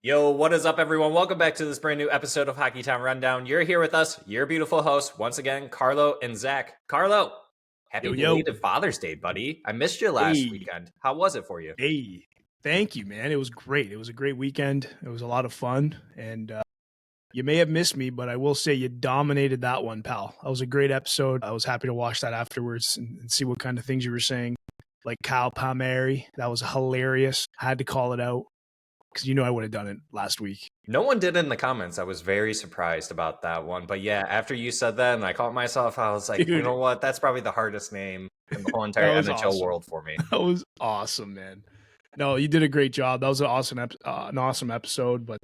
Yo, what is up, everyone? Welcome back to this brand new episode of Hockeytown Rundown. You're here with us, your beautiful hosts, once again, Carlo and Zach. Carlo, happy Yo. belated Father's Day, buddy. I missed you last weekend. How was it for you? Hey, thank you, man. It was great. It was a great weekend. It was a lot of fun. And you may have missed me, but I will say you dominated that one, pal. That was a great episode. I was happy to watch that afterwards and see what kind of things you were saying. Like Kyle Palmieri, that was hilarious. I had to call it out because I would have done it last week. No one did in the comments. I was very surprised about that one. But yeah, after you said that and I caught myself, I was like, Dude, you know what? That's probably the hardest name in the whole entire NHL world for me. That was awesome, man. No, you did a great job. That was an awesome episode. But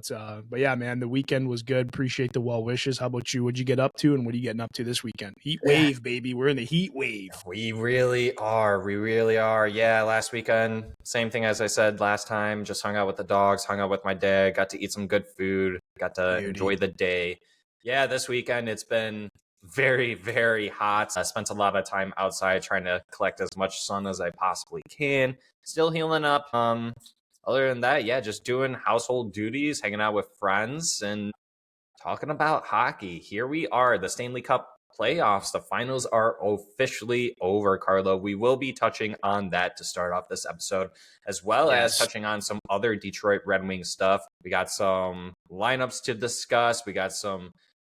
yeah, man, the weekend was good. Appreciate the well wishes. How about you? What'd you get up to, and what are you getting up to this weekend? Heat wave, baby. We're in the heat wave. We really are. We really are. Yeah, last weekend, same thing as I said last time. Just hung out with the dogs, hung out with my dad, got to eat some good food, got to enjoy the day. Yeah, this weekend it's been very, very hot. I spent a lot of time outside trying to collect as much sun as I possibly can. Still healing up. Other than that, yeah, just doing household duties, hanging out with friends, and talking about hockey. Here we are, the Stanley Cup playoffs. The finals are officially over, Carlo. We will be touching on that to start off this episode, as well as touching on some other Detroit Red Wings stuff. We got some lineups to discuss. We got some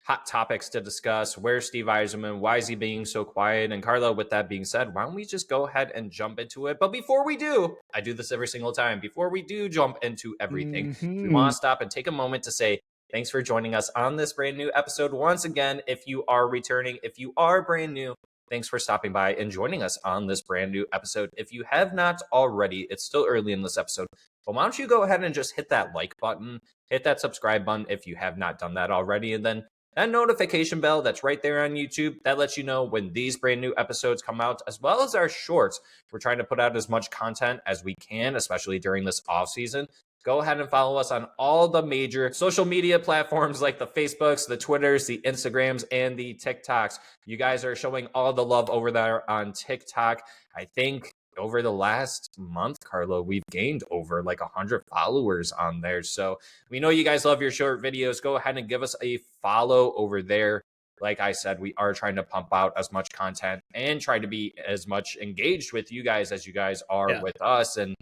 hot topics to discuss. Where's Steve Yzerman? Why is he being so quiet? And Carlo, with that being said, why don't we just go ahead and jump into it? But before we do, I do this every single time. Before we do jump into everything, we want to stop and take a moment to say thanks for joining us on this brand new episode. Once again, if you are returning, if you are brand new, thanks for stopping by and joining us on this brand new episode. If you have not already, it's still early in this episode, but why don't you go ahead and just hit that like button, hit that subscribe button if you have not done that already, and then that notification bell that's right there on YouTube, that lets you know when these brand new episodes come out, as well as our shorts. We're trying to put out as much content as we can, especially during this off season. Go ahead and follow us on all the major social media platforms like the Facebooks, the Twitters, the Instagrams, and the TikToks. You guys are showing all the love over there on TikTok. I think over the last month, Carlo, we've gained over like 100 followers on there. So we know you guys love your short videos. Go ahead and give us a follow over there. Like I said, we are trying to pump out as much content and try to be as much engaged with you guys as you guys are with us, and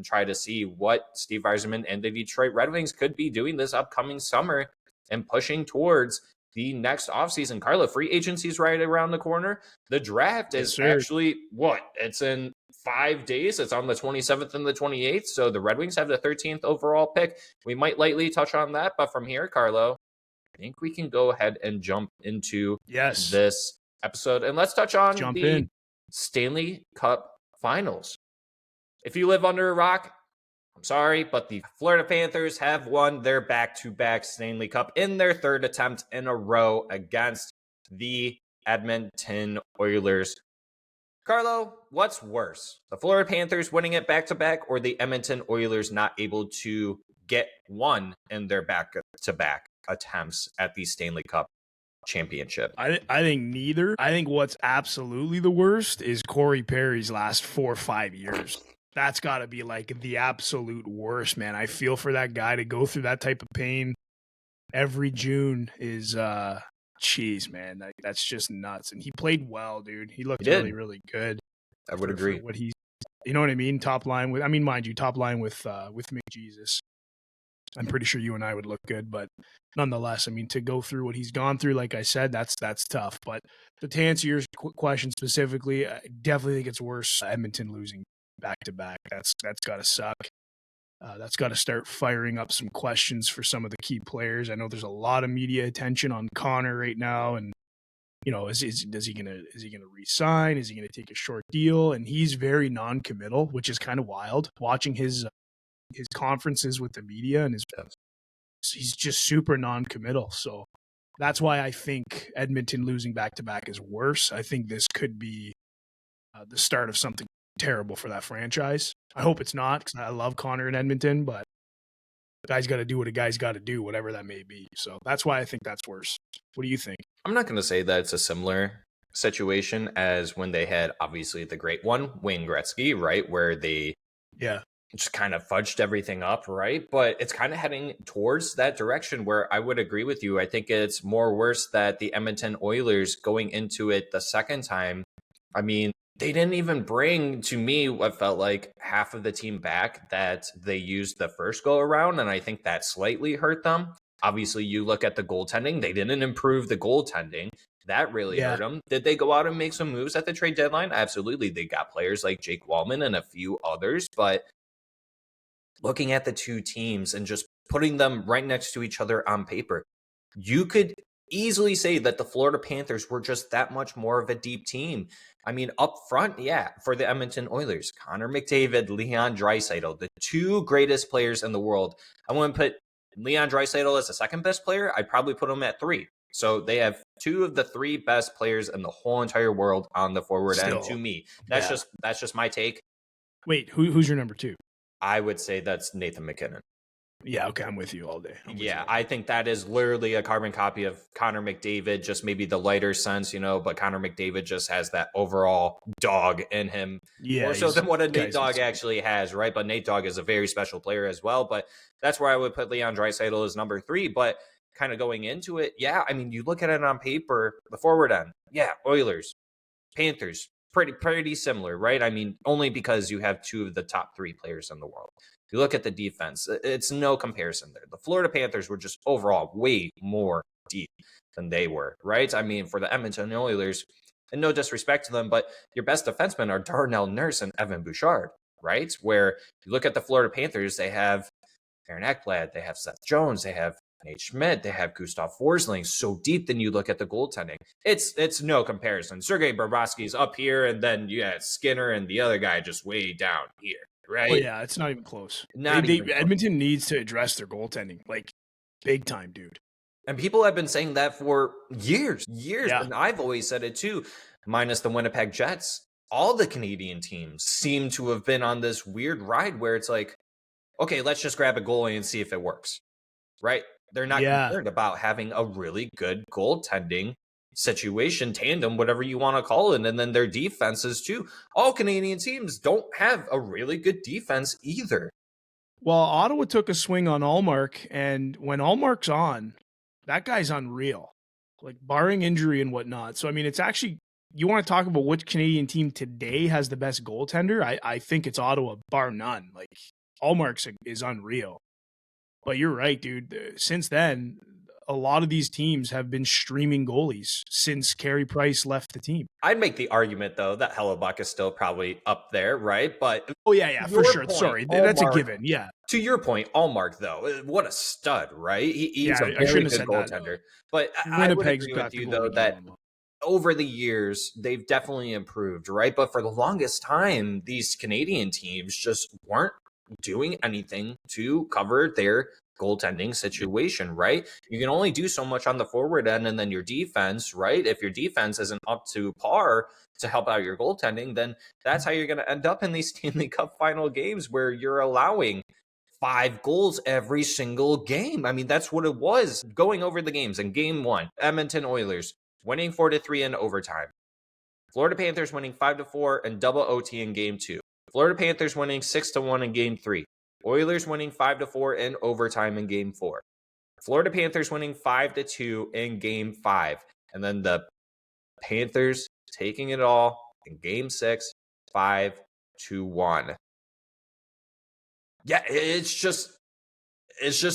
try to see what Steve Yzerman and the Detroit Red Wings could be doing this upcoming summer and pushing towards the next offseason. Carlo, free agency is right around the corner. The draft is actually it's in 5 days. It's on the 27th and the 28th. So the Red Wings have the 13th overall pick. We might lightly touch on that, but from here, Carlo, I think we can go ahead and jump into this episode. And let's touch on the Stanley Cup Finals. If you live under a rock, I'm sorry, but the Florida Panthers have won their back-to-back Stanley Cup in their third attempt in a row against the Edmonton Oilers. Carlo, what's worse? The Florida Panthers winning it back-to-back, or the Edmonton Oilers not able to get one in their back-to-back attempts at the Stanley Cup championship? I think neither. I think what's absolutely the worst is Corey Perry's last 4 or 5 years. That's got to be like the absolute worst, man. I feel for that guy to go through that type of pain every June is, jeez, man. That's just nuts. And he played well, dude. He looked really, really good. I would agree. What he's, you know what I mean? Top line with, mind you, top line with McJesus. I'm pretty sure you and I would look good, but nonetheless, I mean, to go through what he's gone through, like I said, that's tough. But to answer your question specifically, I definitely think it's worse. Edmonton losing back-to-back. That's got to suck. That's got to start firing up some questions for some of the key players. I know there's a lot of media attention on Connor right now, and is he gonna re-sign? Is he gonna take a short deal? And he's very non-committal, which is kind of wild. Watching his conferences with the media and he's just super non-committal. So that's why I think Edmonton losing back-to-back is worse. I think this could be the start of something terrible for that franchise. I hope it's not, because I love Connor in Edmonton, but the guy's got to do what a guy's got to do, whatever that may be. So that's why I think that's worse. What do you think? I'm not going to say that it's a similar situation as when they had, obviously, the great one, Wayne Gretzky, right? Where they just kind of fudged everything up, right? But it's kind of heading towards that direction where I would agree with you. I think it's more worse that the Edmonton Oilers going into it the second time. I mean, they didn't even bring to me what felt like half of the team back that they used the first go around. And I think that slightly hurt them. Obviously, you look at the goaltending, they didn't improve the goaltending. That really hurt them. Did they go out and make some moves at the trade deadline? Absolutely. They got players like Jake Wallman and a few others, but looking at the two teams and just putting them right next to each other on paper, you could easily say that the Florida Panthers were just that much more of a deep team. I mean, up front, yeah, for the Edmonton Oilers, Connor McDavid, Leon Draisaitl, the two greatest players in the world. I wouldn't put Leon Draisaitl as the second best player. I'd probably put him at 3. So they have 2 of the 3 best players in the whole entire world on the forward end. To me, that's just my take. Wait, who's your number 2? I would say that's Nathan McKinnon. Yeah, okay, I'm with you all day. I think that is literally a carbon copy of Connor McDavid, just maybe the lighter sense, but Connor McDavid just has that overall dog in him, more so than what a Nate Dogg actually has, right? But Nate Dogg is a very special player as well, but that's where I would put Leon Draisaitl as number 3, but kind of going into it, I mean, you look at it on paper, the forward end, Oilers, Panthers, pretty similar, right? I mean, only because you have 2 of the top 3 players in the world. If you look at the defense, it's no comparison there. The Florida Panthers were just overall way more deep than they were, right? I mean, for the Edmonton Oilers, and no disrespect to them, but your best defensemen are Darnell Nurse and Evan Bouchard, right? Where you look at the Florida Panthers, they have Aaron Ekblad, they have Seth Jones, they have Nate Schmidt, they have Gustav Forsling. So deep, then you look at the goaltending. It's no comparison. Sergei Bobrovsky's up here, and then Skinner and the other guy just way down here. Right? Oh, yeah, it's not even close. Edmonton needs to address their goaltending, like, big time, dude. And people have been saying that for years. And I've always said it too, minus the Winnipeg Jets. All the Canadian teams seem to have been on this weird ride where it's like, okay, let's just grab a goalie and see if it works, right? They're not concerned about having a really good goaltending situation, tandem, whatever you want to call it, and then their defenses too. All Canadian teams don't have a really good defense either. Well, Ottawa took a swing on Allmark, and when Allmark's on, that guy's unreal, like barring injury and whatnot. So, I mean, it's actually, you want to talk about which Canadian team today has the best goaltender? I think it's Ottawa, bar none. Like, Allmark's is unreal. But you're right, dude. Since then, a lot of these teams have been streaming goalies since Carey Price left the team. I'd make the argument, though, that Hellebuck is still probably up there, right? But for sure. Sorry, that's a given. Yeah. To your point, Allmark, though, what a stud, right? He's a very good goaltender. But I would agree with you, though, that over the years, they've definitely improved, right? But for the longest time, these Canadian teams just weren't doing anything to cover their goaltending situation, right? You can only do so much on the forward end, and then your defense, right? If your defense isn't up to par to help out your goaltending, then that's how you're going to end up in these Stanley Cup Final games where you're allowing 5 goals every single game. I mean, that's what it was going over the games. In game 1, Edmonton Oilers winning 4-3 in overtime. Florida Panthers winning 5-4 and double OT in game 2. Florida Panthers winning 6-1 in game 3. Oilers winning 5-4 in overtime in game 4. Florida Panthers winning 5-2 in game 5. And then the Panthers taking it all in game 6, 5-1. Yeah, it's just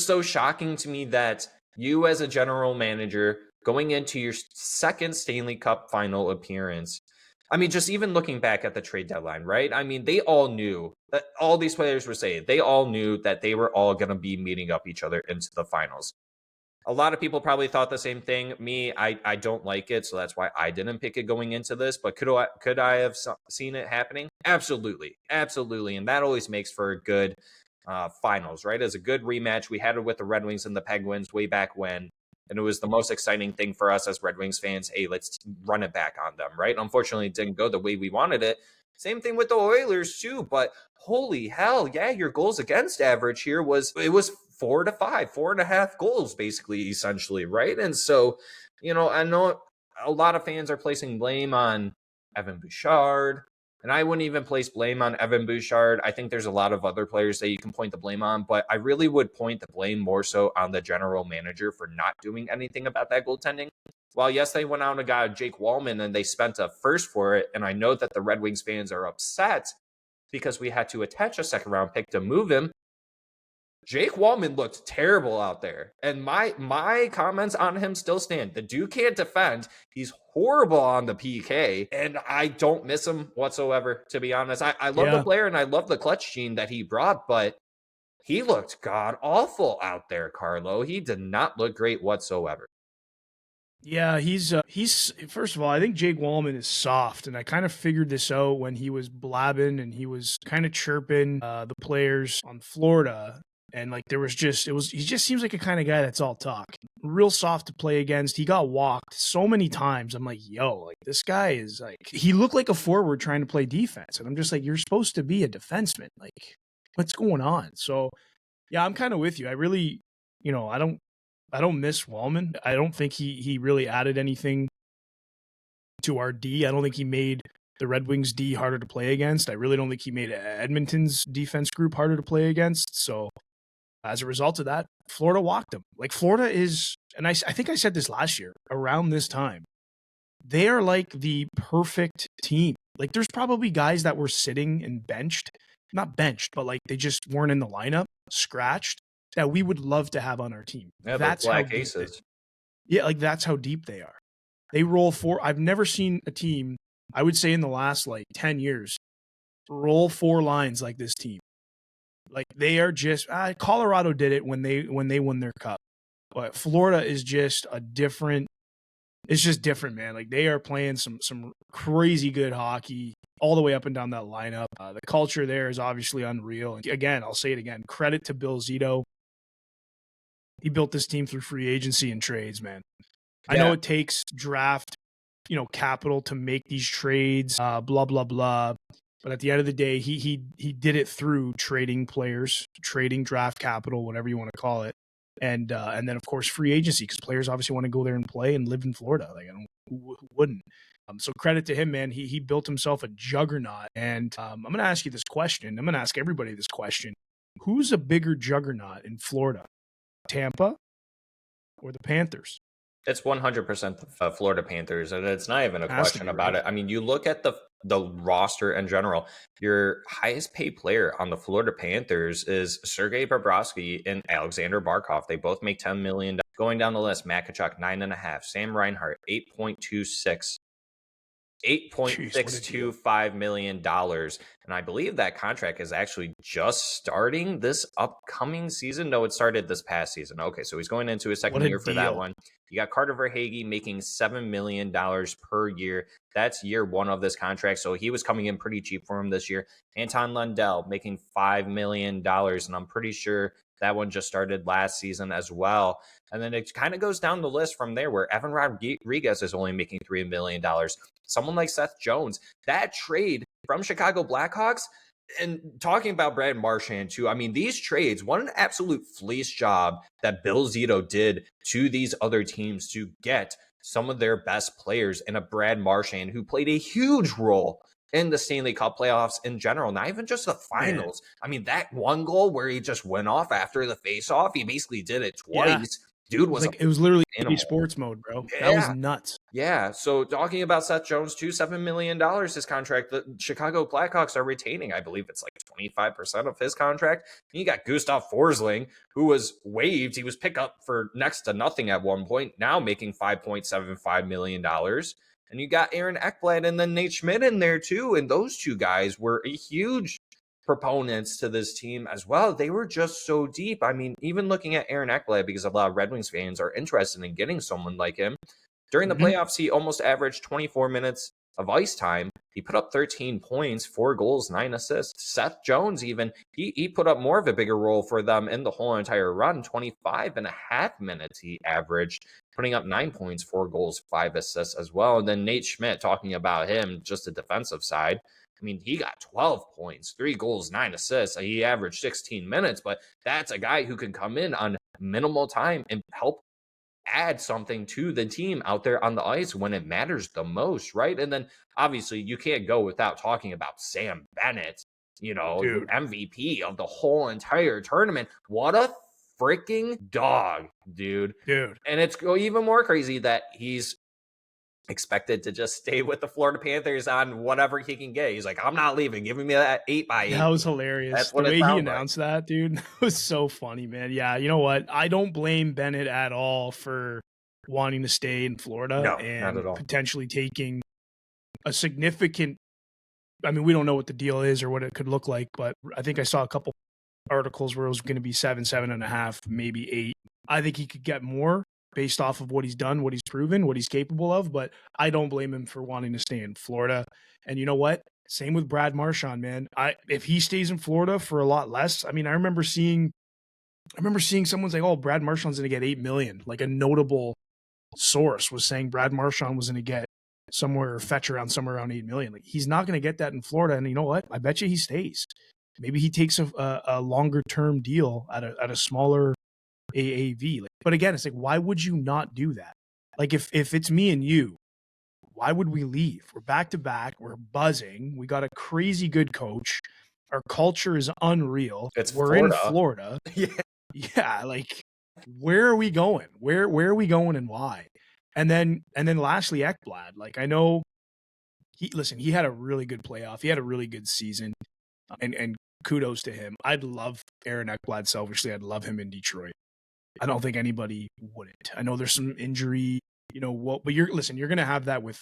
so shocking to me that you as a general manager going into your second Stanley Cup Final appearance, I mean, just even looking back at the trade deadline, right? I mean, they all knew that all these players were saying, they all knew that they were all going to be meeting up each other into the finals. A lot of people probably thought the same thing. Me, I don't like it, so that's why I didn't pick it going into this. But could I have seen it happening? Absolutely. And that always makes for a good finals, right? As a good rematch. We had it with the Red Wings and the Penguins way back when. And it was the most exciting thing for us as Red Wings fans. Hey, let's run it back on them, right? Unfortunately, it didn't go the way we wanted it. Same thing with the Oilers, too. But holy hell, your goals against average here was 4 to 5, 4.5 goals, basically, essentially, right? And so, I know a lot of fans are placing blame on Evan Bouchard, And I wouldn't even place blame on Evan Bouchard. I think there's a lot of other players that you can point the blame on, but I really would point the blame more so on the general manager for not doing anything about that goaltending. While, yes, they went out and got Jake Wallman and they spent a first for it, and I know that the Red Wings fans are upset because we had to attach a second-round pick to move him. Jake Wallman looked terrible out there. And my comments on him still stand. The dude can't defend. He's horrible on the PK. And I don't miss him whatsoever, to be honest. I love the player and I love the clutch gene that he brought, but he looked god-awful out there, Carlo. He did not look great whatsoever. Yeah, he's first of all, I think Jake Wallman is soft, and I kind of figured this out when he was blabbing and he was kind of chirping the players on Florida. And like he just seems like a kind of guy that's all talk. Real soft to play against. He got walked so many times. I'm like, yo, like this guy is like, he looked like a forward trying to play defense. And I'm just like, you're supposed to be a defenseman. Like, what's going on? So yeah, I'm kind of with you. I really, I don't miss Wallman. I don't think he really added anything to our D. I don't think he made the Red Wings D harder to play against. I really don't think he made Edmonton's defense group harder to play against. So as a result of that, Florida walked him. Like Florida is, and I think I said this last year around this time, they are like the perfect team. Like there's probably guys that were sitting and not benched, but like they just weren't in the lineup, scratched, that we would love to have on our team. Yeah, that's black aces. Yeah, like that's how deep they are. They roll four. I've never seen a team, I would say in the last like 10 years, roll four lines like this team. Like they are just Colorado did it when they won their cup, but Florida is just a different. It's just different, man. Like they are playing some crazy good hockey all the way up and down that lineup. The culture there is obviously unreal. And again, I'll say it again. Credit to Bill Zito. He built this team through free agency and trades, man. Yeah. I know it takes draft, capital to make these trades. Blah blah blah. But at the end of the day, he did it through trading players, trading draft capital, whatever you want to call it, and then of course free agency because players obviously want to go there and play and live in Florida. Like who wouldn't? So credit to him, man. He built himself a juggernaut. And I'm going to ask you this question. I'm going to ask everybody this question: who's a bigger juggernaut in Florida, Tampa or the Panthers? It's 100% the Florida Panthers, and it's not even a question about it. I mean, you look at the roster in general. Your highest paid player on the Florida Panthers is Sergei Bobrovsky and Alexander Barkov. They both make $10 million. Going down the list, Matt Tkachuk, 9.5. Sam Reinhart, 8.26. $8.625 million. And I believe that contract is actually just starting this upcoming season. No, it started this past season. Okay, so he's going into his second year for that one. You got Carter Verhaeghe making $7 million per year. That's year one of this contract. So he was coming in pretty cheap for him this year. Anton Lundell making $5 million. And I'm pretty sure that one just started last season as well. And then it kind of goes down the list from there where Evan Rodriguez is only making $3 million. Someone like Seth Jones, that trade from Chicago Blackhawks, and talking about Brad Marchand too, I mean, these trades, what an absolute fleece job that Bill Zito did to these other teams to get some of their best players in a Brad Marchand who played a huge role in the Stanley Cup playoffs in general, not even just the finals. I mean, that one goal where he just went off after the face-off, he basically did it twice. Yeah. Dude was like, it was literally sports mode, bro. Yeah. That was nuts. Yeah. So talking about Seth Jones too, $7 million his contract. The Chicago Blackhawks are retaining, I believe it's like 25% of his contract. And you got Gustav Forsling, who was waived. He was picked up for next to nothing at one point, now making $5.75 million. And you got Aaron Ekblad and then Nate Schmidt in there too. And those two guys were a huge proponents to this team as well. They were just so deep. I mean, even looking at Aaron Ekblad, because a lot of Red Wings fans are interested in getting someone like him. During the playoffs, he almost averaged 24 minutes of ice time. He put up 13 points, 4 goals, 9 assists. Seth Jones even, he put up more of a bigger role for them in the whole entire run. 25.5 minutes he averaged, putting up 9 points, 4 goals, 5 assists as well. And then Nate Schmidt, talking about him, just the defensive side. I mean, he got 12 points, 3 goals, 9 assists. He averaged 16 minutes, but that's a guy who can come in on minimal time and help add something to the team out there on the ice when it matters the most, right? And then obviously you can't go without talking about Sam Bennett, the Dude. MVP of the whole entire tournament. What a freaking dog, dude. Dude. And it's even more crazy that he's expected to just stay with the Florida Panthers on whatever he can get. He's like, I'm not leaving. Give me that 8x8. That was hilarious. That's The what it way he sounds announced that, dude, was so funny, man. Yeah, you know what? I don't blame Bennett at all for wanting to stay in Florida No, and not at all. potentially taking a significant. I mean, we don't know what the deal is or what it could look like, but I think I saw a couple articles where it was going to be 7.5, maybe 8. I think he could get more based off of what he's done, what he's proven, what he's capable of, but I don't blame him for wanting to stay in Florida. And you know what? Same with Brad Marchand, man. If he stays in Florida for a lot less, I mean, I remember seeing someone say, "Oh, Brad Marchand's going to get $8 million." Like a notable source was saying Brad Marchand was going to get fetch around somewhere around $8 million. Like he's not going to get that in Florida. And you know what? I bet you he stays. Maybe he takes a longer term deal at a smaller AAV. But again, it's like, why would you not do that? Like if it's me and you, why would we leave? We're back to back. We're buzzing. We got a crazy good coach. Our culture is unreal. We're in Florida. Yeah. Like where are we going? Where are we going and why? And then lastly, Ekblad. Like I know he had a really good playoff. He had a really good season. And kudos to him. I'd love Aaron Ekblad selfishly. I'd love him in Detroit. I don't think anybody wouldn't. I know there's some injury, but you're going to have that with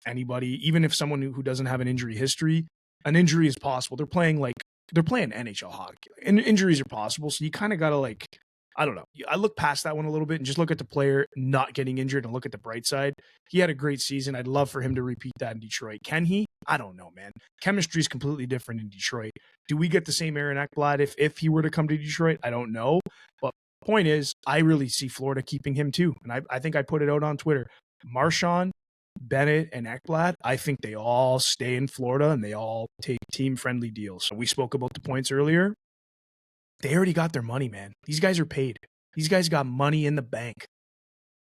anybody, even if someone who doesn't have an injury history. An injury is possible. They're playing NHL hockey, and injuries are possible. So you kind of got to I don't know. I look past that one a little bit and just look at the player not getting injured and look at the bright side. He had a great season. I'd love for him to repeat that in Detroit. Can he? I don't know, man. Chemistry is completely different in Detroit. Do we get the same Aaron Ekblad if he were to come to Detroit? I don't know. But the point is, I really see Florida keeping him too. And I think I put it out on Twitter. Marchand, Bennett, and Ekblad, I think they all stay in Florida and they all take team-friendly deals. We spoke about the points earlier. They already got their money, man. These guys are paid. These guys got money in the bank.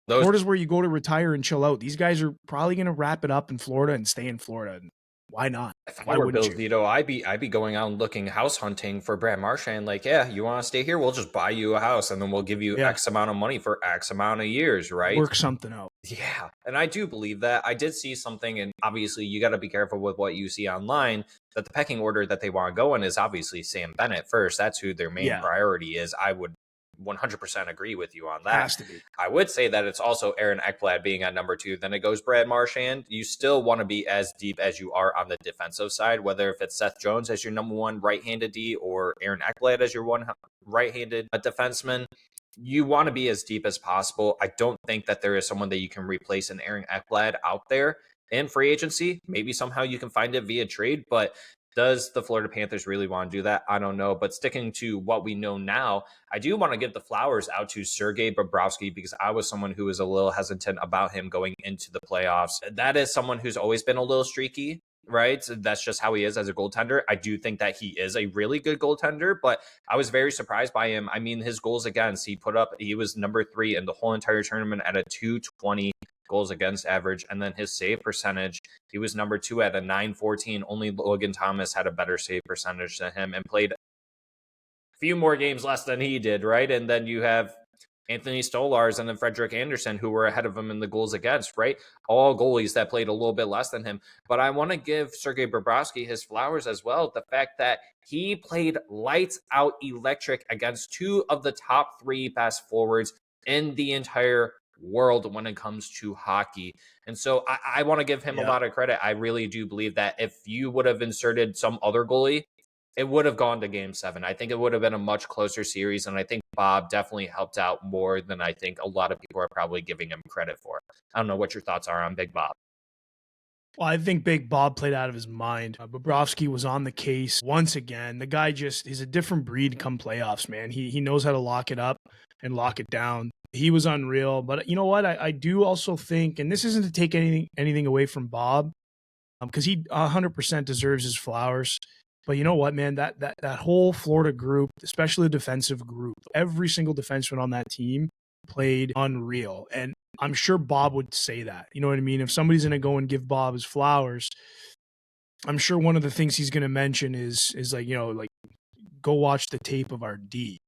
Florida's where you go to retire and chill out. These guys are probably going to wrap it up in Florida and stay in Florida. Why not? If I were Bill Zito, I'd be going out and looking house hunting for Brad Marchand. Like, yeah, you want to stay here? We'll just buy you a house and then we'll give you X amount of money for X amount of years, right? Work something out. Yeah, and I do believe that. I did see something, and obviously you got to be careful with what you see online, that the pecking order that they want to go in is obviously Sam Bennett first. That's who their main priority is. I would 100% agree with you on that. Has to be. I would say that it's also Aaron Ekblad being at number 2. Then it goes Brad Marchand. You still want to be as deep as you are on the defensive side, whether if it's Seth Jones as your number 1 right-handed D or Aaron Ekblad as your 1 right-handed defenseman. You want to be as deep as possible. I don't think that there is someone that you can replace an Aaron Ekblad out there in free agency. Maybe somehow you can find it via trade, but does the Florida Panthers really want to do that? I don't know. But sticking to what we know now, I do want to give the flowers out to Sergei Bobrovsky because I was someone who was a little hesitant about him going into the playoffs. That is someone who's always been a little streaky, right? That's just how he is as a goaltender. I do think that he is a really good goaltender, but I was very surprised by him. I mean, his goals against, he was number 3 in the whole entire tournament at a 220 goals against average, and then his save percentage, he was number 2 at a 914. Only Logan Thomas had a better save percentage than him and played a few more games less than he did, right? And then you have Anthony Stolarz and then Frederick Anderson, who were ahead of him in the goals against, right? All goalies that played a little bit less than him. But I want to give Sergei Bobrovsky his flowers as well. The fact that he played lights out electric against 2 of the top 3 best forwards in the entire world when it comes to hockey. And so I want to give him a lot of credit. I really do believe that if you would have inserted some other goalie, it would have gone to game 7. I think it would have been a much closer series. And I think Bob definitely helped out more than I think a lot of people are probably giving him credit for. I don't know what your thoughts are on Big Bob. Well, I think Big Bob played out of his mind. Bobrovsky was on the case once again. The guy he's a different breed come playoffs, man. He knows how to lock it up and lock it down. He was unreal. But you know what? I do also think, and this isn't to take anything away from Bob, because he 100% deserves his flowers. But you know what, man? That whole Florida group, especially the defensive group, every single defenseman on that team played unreal. And I'm sure Bob would say that. You know what I mean? If somebody's going to go and give Bob his flowers, I'm sure one of the things he's going to mention is like, like go watch the tape of our D,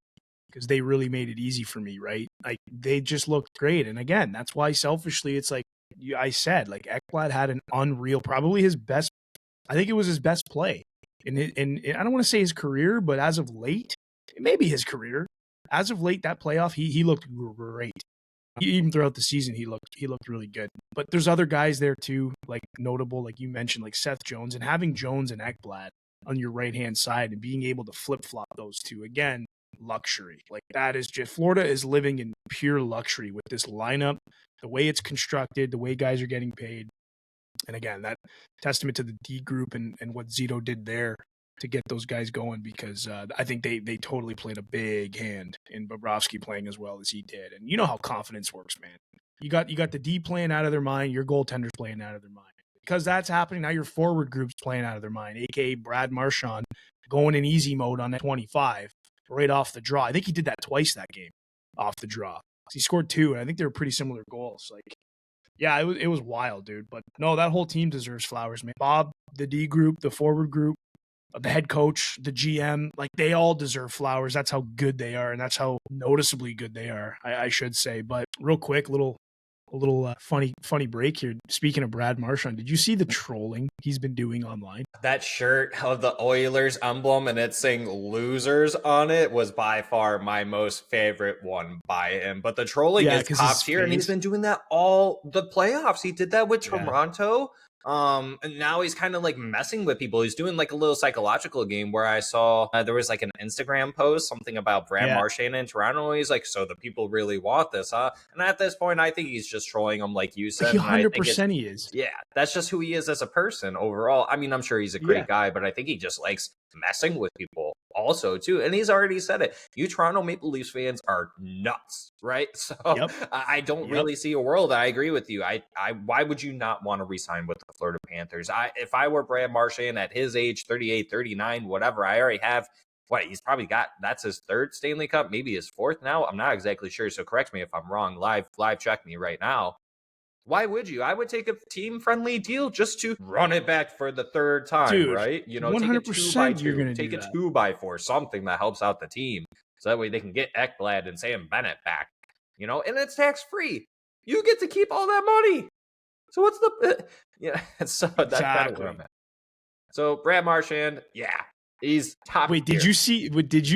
because they really made it easy for me, right? Like they just looked great. And again, that's why selfishly it's like I said, like Ekblad had an unreal, probably his best, I think it was his best play. And I don't want to say his career, but as of late, maybe his career. As of late, that playoff, he looked great. Even throughout the season, he looked really good. But there's other guys there too, like notable, like you mentioned, like Seth Jones, and having Jones and Ekblad on your right hand side and being able to flip flop those two again, luxury. Like that is just, Florida is living in pure luxury with this lineup, the way it's constructed, the way guys are getting paid. And again, that testament to the D group and what Zito did there to get those guys going, because I think they totally played a big hand in Bobrovsky playing as well as he did. And you know how confidence works, man. You got the D playing out of their mind, your goaltender's playing out of their mind. Because that's happening, now your forward group's playing out of their mind, a.k.a. Brad Marchand going in easy mode on that 25 right off the draw. I think he did that twice that game off the draw. He scored 2, and I think they were pretty similar goals. Like, yeah, it was wild, dude. But no, that whole team deserves flowers, man. Bob, the D group, the forward group, the head coach, the GM, like they all deserve flowers. That's how good they are, and that's how noticeably good they are, I should say. But real quick, a little funny break here. Speaking of Brad Marchand, did you see the trolling he's been doing online? That shirt of the Oilers emblem and it's saying losers on it was by far my most favorite one by him. But the trolling is top tier, and he's been doing that all the playoffs. He did that with Toronto. And now he's kind of like messing with people. He's doing like a little psychological game where I saw there was like an Instagram post, something about Brad Marchand in Toronto. He's like, so the people really want this, huh? And at this point, I think he's just trolling them, like you said. 100% he is. Yeah, that's just who he is as a person overall. I mean, I'm sure he's a great guy, but I think he just likes messing with people also too. And he's already said it. You Toronto Maple Leafs fans are nuts, right? So I don't really see a world. I agree with you. Why would you not want to re-sign with the Florida Panthers? If I were Brad Marchand at his age, 38, 39, whatever, I already have he's probably got, that's his 3rd Stanley Cup, maybe his 4th now. I'm not exactly sure. So correct me if I'm wrong. Live check me right now. Why would you? I would take a team-friendly deal just to run it back for the 3rd time, dude, right? You know, 100% take a 2x2, you're gonna take do a that. 2x4, something that helps out the team. So that way they can get Ekblad and Sam Bennett back, you know, and it's tax-free. You get to keep all that money. So what's the, so that's kind of where I'm at. So Brad Marchand, he's top tier. Did you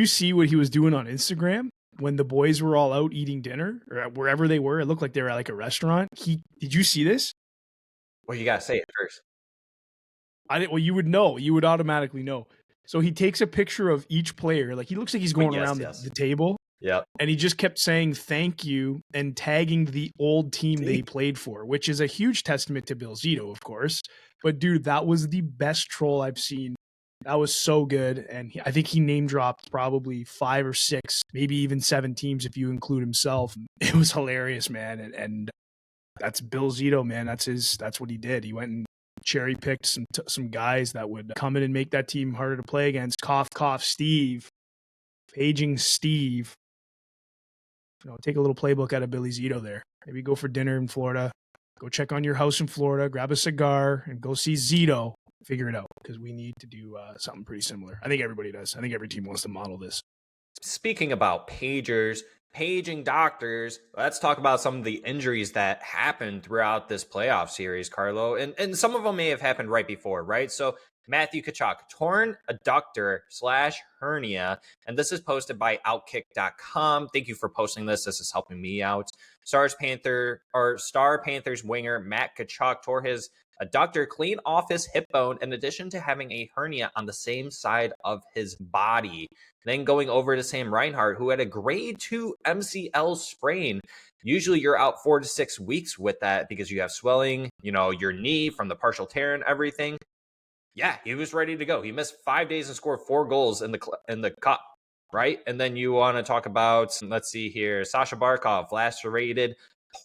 see what he was doing on Instagram? When the boys were all out eating dinner or wherever they were, it looked like they were at like a restaurant. Did you see this? Well, you got to say it first. I didn't. Well, you would know. You would automatically know. So he takes a picture of each player. Like he looks like he's going around the table. Yeah. And he just kept saying thank you and tagging the old team they played for, which is a huge testament to Bill Zito, of course. But dude, that was the best troll I've seen. That was so good. And I think he name dropped probably 5 or 6, maybe even 7 teams if you include himself. It was hilarious, man. And that's Bill Zito, man. That's what he did. He went and cherry picked some guys that would come in and make that team harder to play against. Cough, cough, Steve. Paging Steve. You know, take a little playbook out of Billy Zito there. Maybe go for dinner in Florida. Go check on your house in Florida. Grab a cigar and go see Zito. Figure it out, because we need to do something pretty similar. I think everybody does. I think every team wants to model this. Speaking about pagers, paging doctors, let's talk about some of the injuries that happened throughout this playoff series, Carlo. And some of them may have happened right before, right? So Matthew Tkachuk, torn adductor / hernia. And this is posted by Outkick.com. Thank you for posting this. This is helping me out. Star Panthers winger Matt Tkachuk tore his adductor clean off his hip bone, in addition to having a hernia on the same side of his body. Then going over to Sam Reinhart, who had a grade 2 MCL sprain. Usually you're out 4 to 6 weeks with that because you have swelling, you know, your knee from the partial tear and everything. Yeah, he was ready to go. He missed 5 days and scored 4 goals in the cup, right? And then you want to talk about, let's see here, Sasha Barkov, lacerated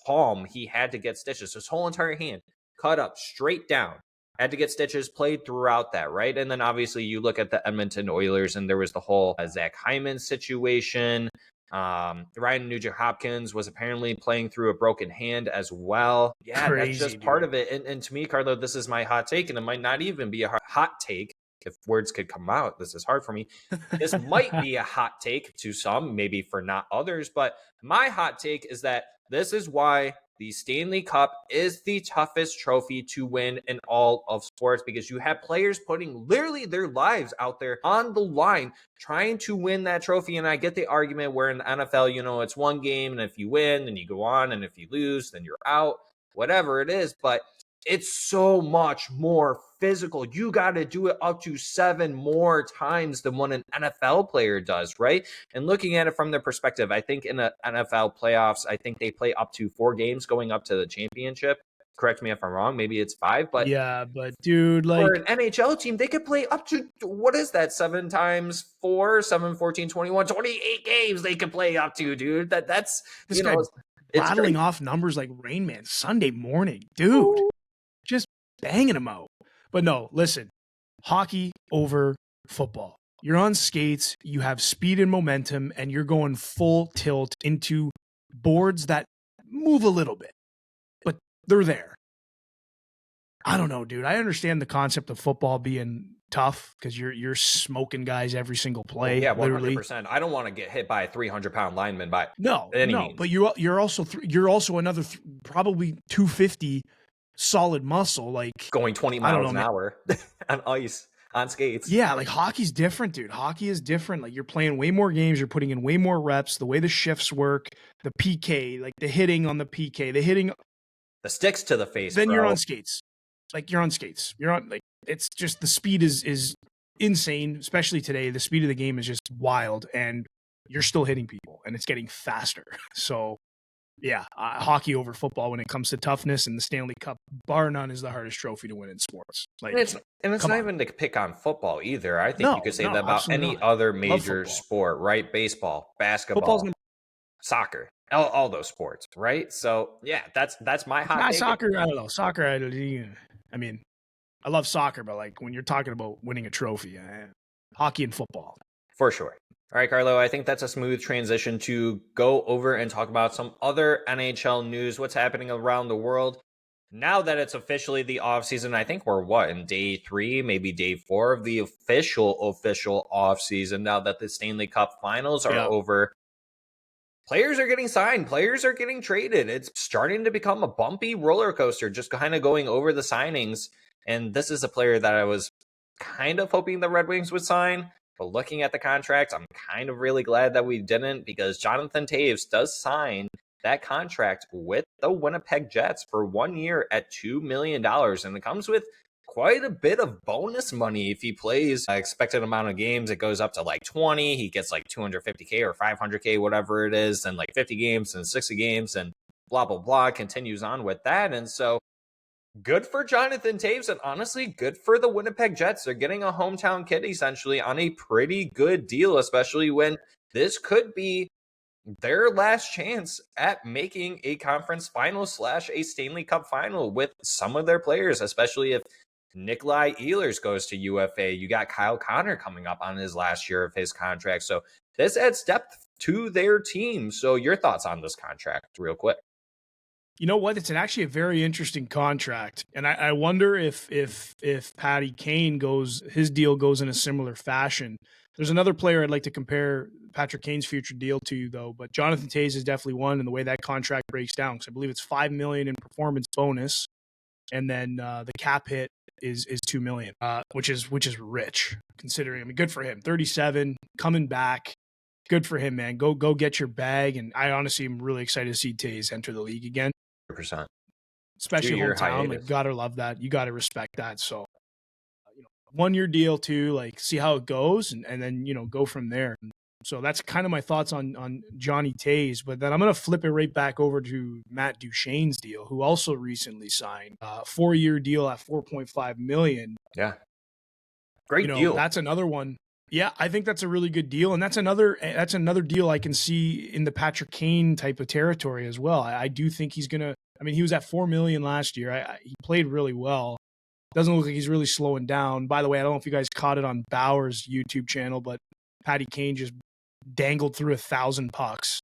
palm. He had to get stitches. His whole entire hand cut up straight down. Had to get stitches, played throughout that, right? And then obviously you look at the Edmonton Oilers, and there was the whole Zach Hyman situation. Ryan Nugent-Hopkins was apparently playing through a broken hand as well. Yeah, that's just part of it. And to me, Carlo, this is my hot take, and it might not even be a hot take. If words could come out, this is hard for me. This might be a hot take to some, maybe for not others, but my hot take is that this is why the Stanley Cup is the toughest trophy to win in all of sports, because you have players putting literally their lives out there on the line trying to win that trophy. And I get the argument where in the NFL, you know, it's one game, and if you win, then you go on, and if you lose, then you're out, whatever it is. But it's so much more physical. You got to do it up to 7 more times than what an NFL player does, right? And looking at it from their perspective, I think in the NFL playoffs, I think they play up to 4 games going up to the championship. Correct me if I'm wrong. Maybe it's 5, but yeah, but dude, like for an NHL team, they could play up to, what is that? 7 times 4, 7, 14, 21, 28 games they could play up to, dude. That's, this you guy know, rattling off numbers like Rain Man Sunday morning, dude. Just banging them out. But no, listen, hockey over football. You're on skates, you have speed and momentum, and you're going full tilt into boards that move a little bit, but they're there. I don't know, dude. I understand the concept of football being tough because you're smoking guys every single play. Yeah, 100%. Literally. I don't want to get hit by a 300-pound lineman by no, any means. But you're also another probably 250 solid muscle, like going 20 miles an hour on ice, on skates. Yeah, like hockey's different, dude. Hockey is different. Like you're playing way more games, you're putting in way more reps, the way the shifts work, the PK, like the hitting on the PK, the hitting, the sticks to the face. Then you're on skates. Like you're on skates. You're on, like, it's just the speed is insane, especially today. The speed of the game is just wild, and you're still hitting people, and it's getting faster. So yeah, hockey over football when it comes to toughness, and the Stanley Cup, bar none, is the hardest trophy to win in sports. Like, and it's not even to pick on football either. I think you could say that about any other major sport, right? Baseball, basketball, soccer, all those sports, right? So yeah, that's my hot take. Soccer, I don't know. Soccer, I mean, I love soccer, but like when you're talking about winning a trophy, hockey and football. For sure. All right, Carlo, I think that's a smooth transition to go over and talk about some other NHL news, what's happening around the world. Now that it's officially the offseason, I think we're in day 3, maybe day 4 of the official offseason now that the Stanley Cup Finals are over. Players are getting signed. Players are getting traded. It's starting to become a bumpy roller coaster, just kind of going over the signings. And this is a player that I was kind of hoping the Red Wings would sign. But looking at the contracts, I'm kind of really glad that we didn't, because Jonathan Toews does sign that contract with the Winnipeg Jets for 1 year at $2 million. And it comes with quite a bit of bonus money if he plays an expected amount of games. It goes up to like 20. He gets like $250K or $500K, whatever it is, and like 50 games and 60 games and blah, blah, blah, continues on with that. And so good for Jonathan Toews, and honestly, good for the Winnipeg Jets. They're getting a hometown kid essentially on a pretty good deal, especially when this could be their last chance at making a conference final / a Stanley Cup final with some of their players, especially if Nikolai Ehlers goes to UFA. You got Kyle Connor coming up on his last year of his contract. So this adds depth to their team. So your thoughts on this contract real quick? You know what? It's actually a very interesting contract, and I wonder if Patty Kane his deal goes in a similar fashion. There's another player I'd like to compare Patrick Kane's future deal to, though, but Jonathan Toews is definitely one, and the way that contract breaks down, because I believe it's $5 million in performance bonus, and then the cap hit is $2 million, which is rich considering. I mean, good for him. 37, coming back. Good for him, man. Go get your bag. And I honestly am really excited to see Toews enter the league again. 100%. Especially hometown. Like, gotta love that. You gotta respect that. So, 1 year deal too. Like, see how it goes, and then go from there. So that's kind of my thoughts on Johnny Toews. But then I'm gonna flip it right back over to Matt Duchene's deal, who also recently signed a 4-year deal at $4.5 million. Yeah, great deal. That's another one. Yeah, I think that's a really good deal, and that's another deal I can see in the Patrick Kane type of territory as well. I do think he's gonna. I mean, he was at $4 million last year. He played really well. Doesn't look like he's really slowing down. By the way, I don't know if you guys caught it on Bauer's YouTube channel, but Patty Kane just dangled through 1,000 pucks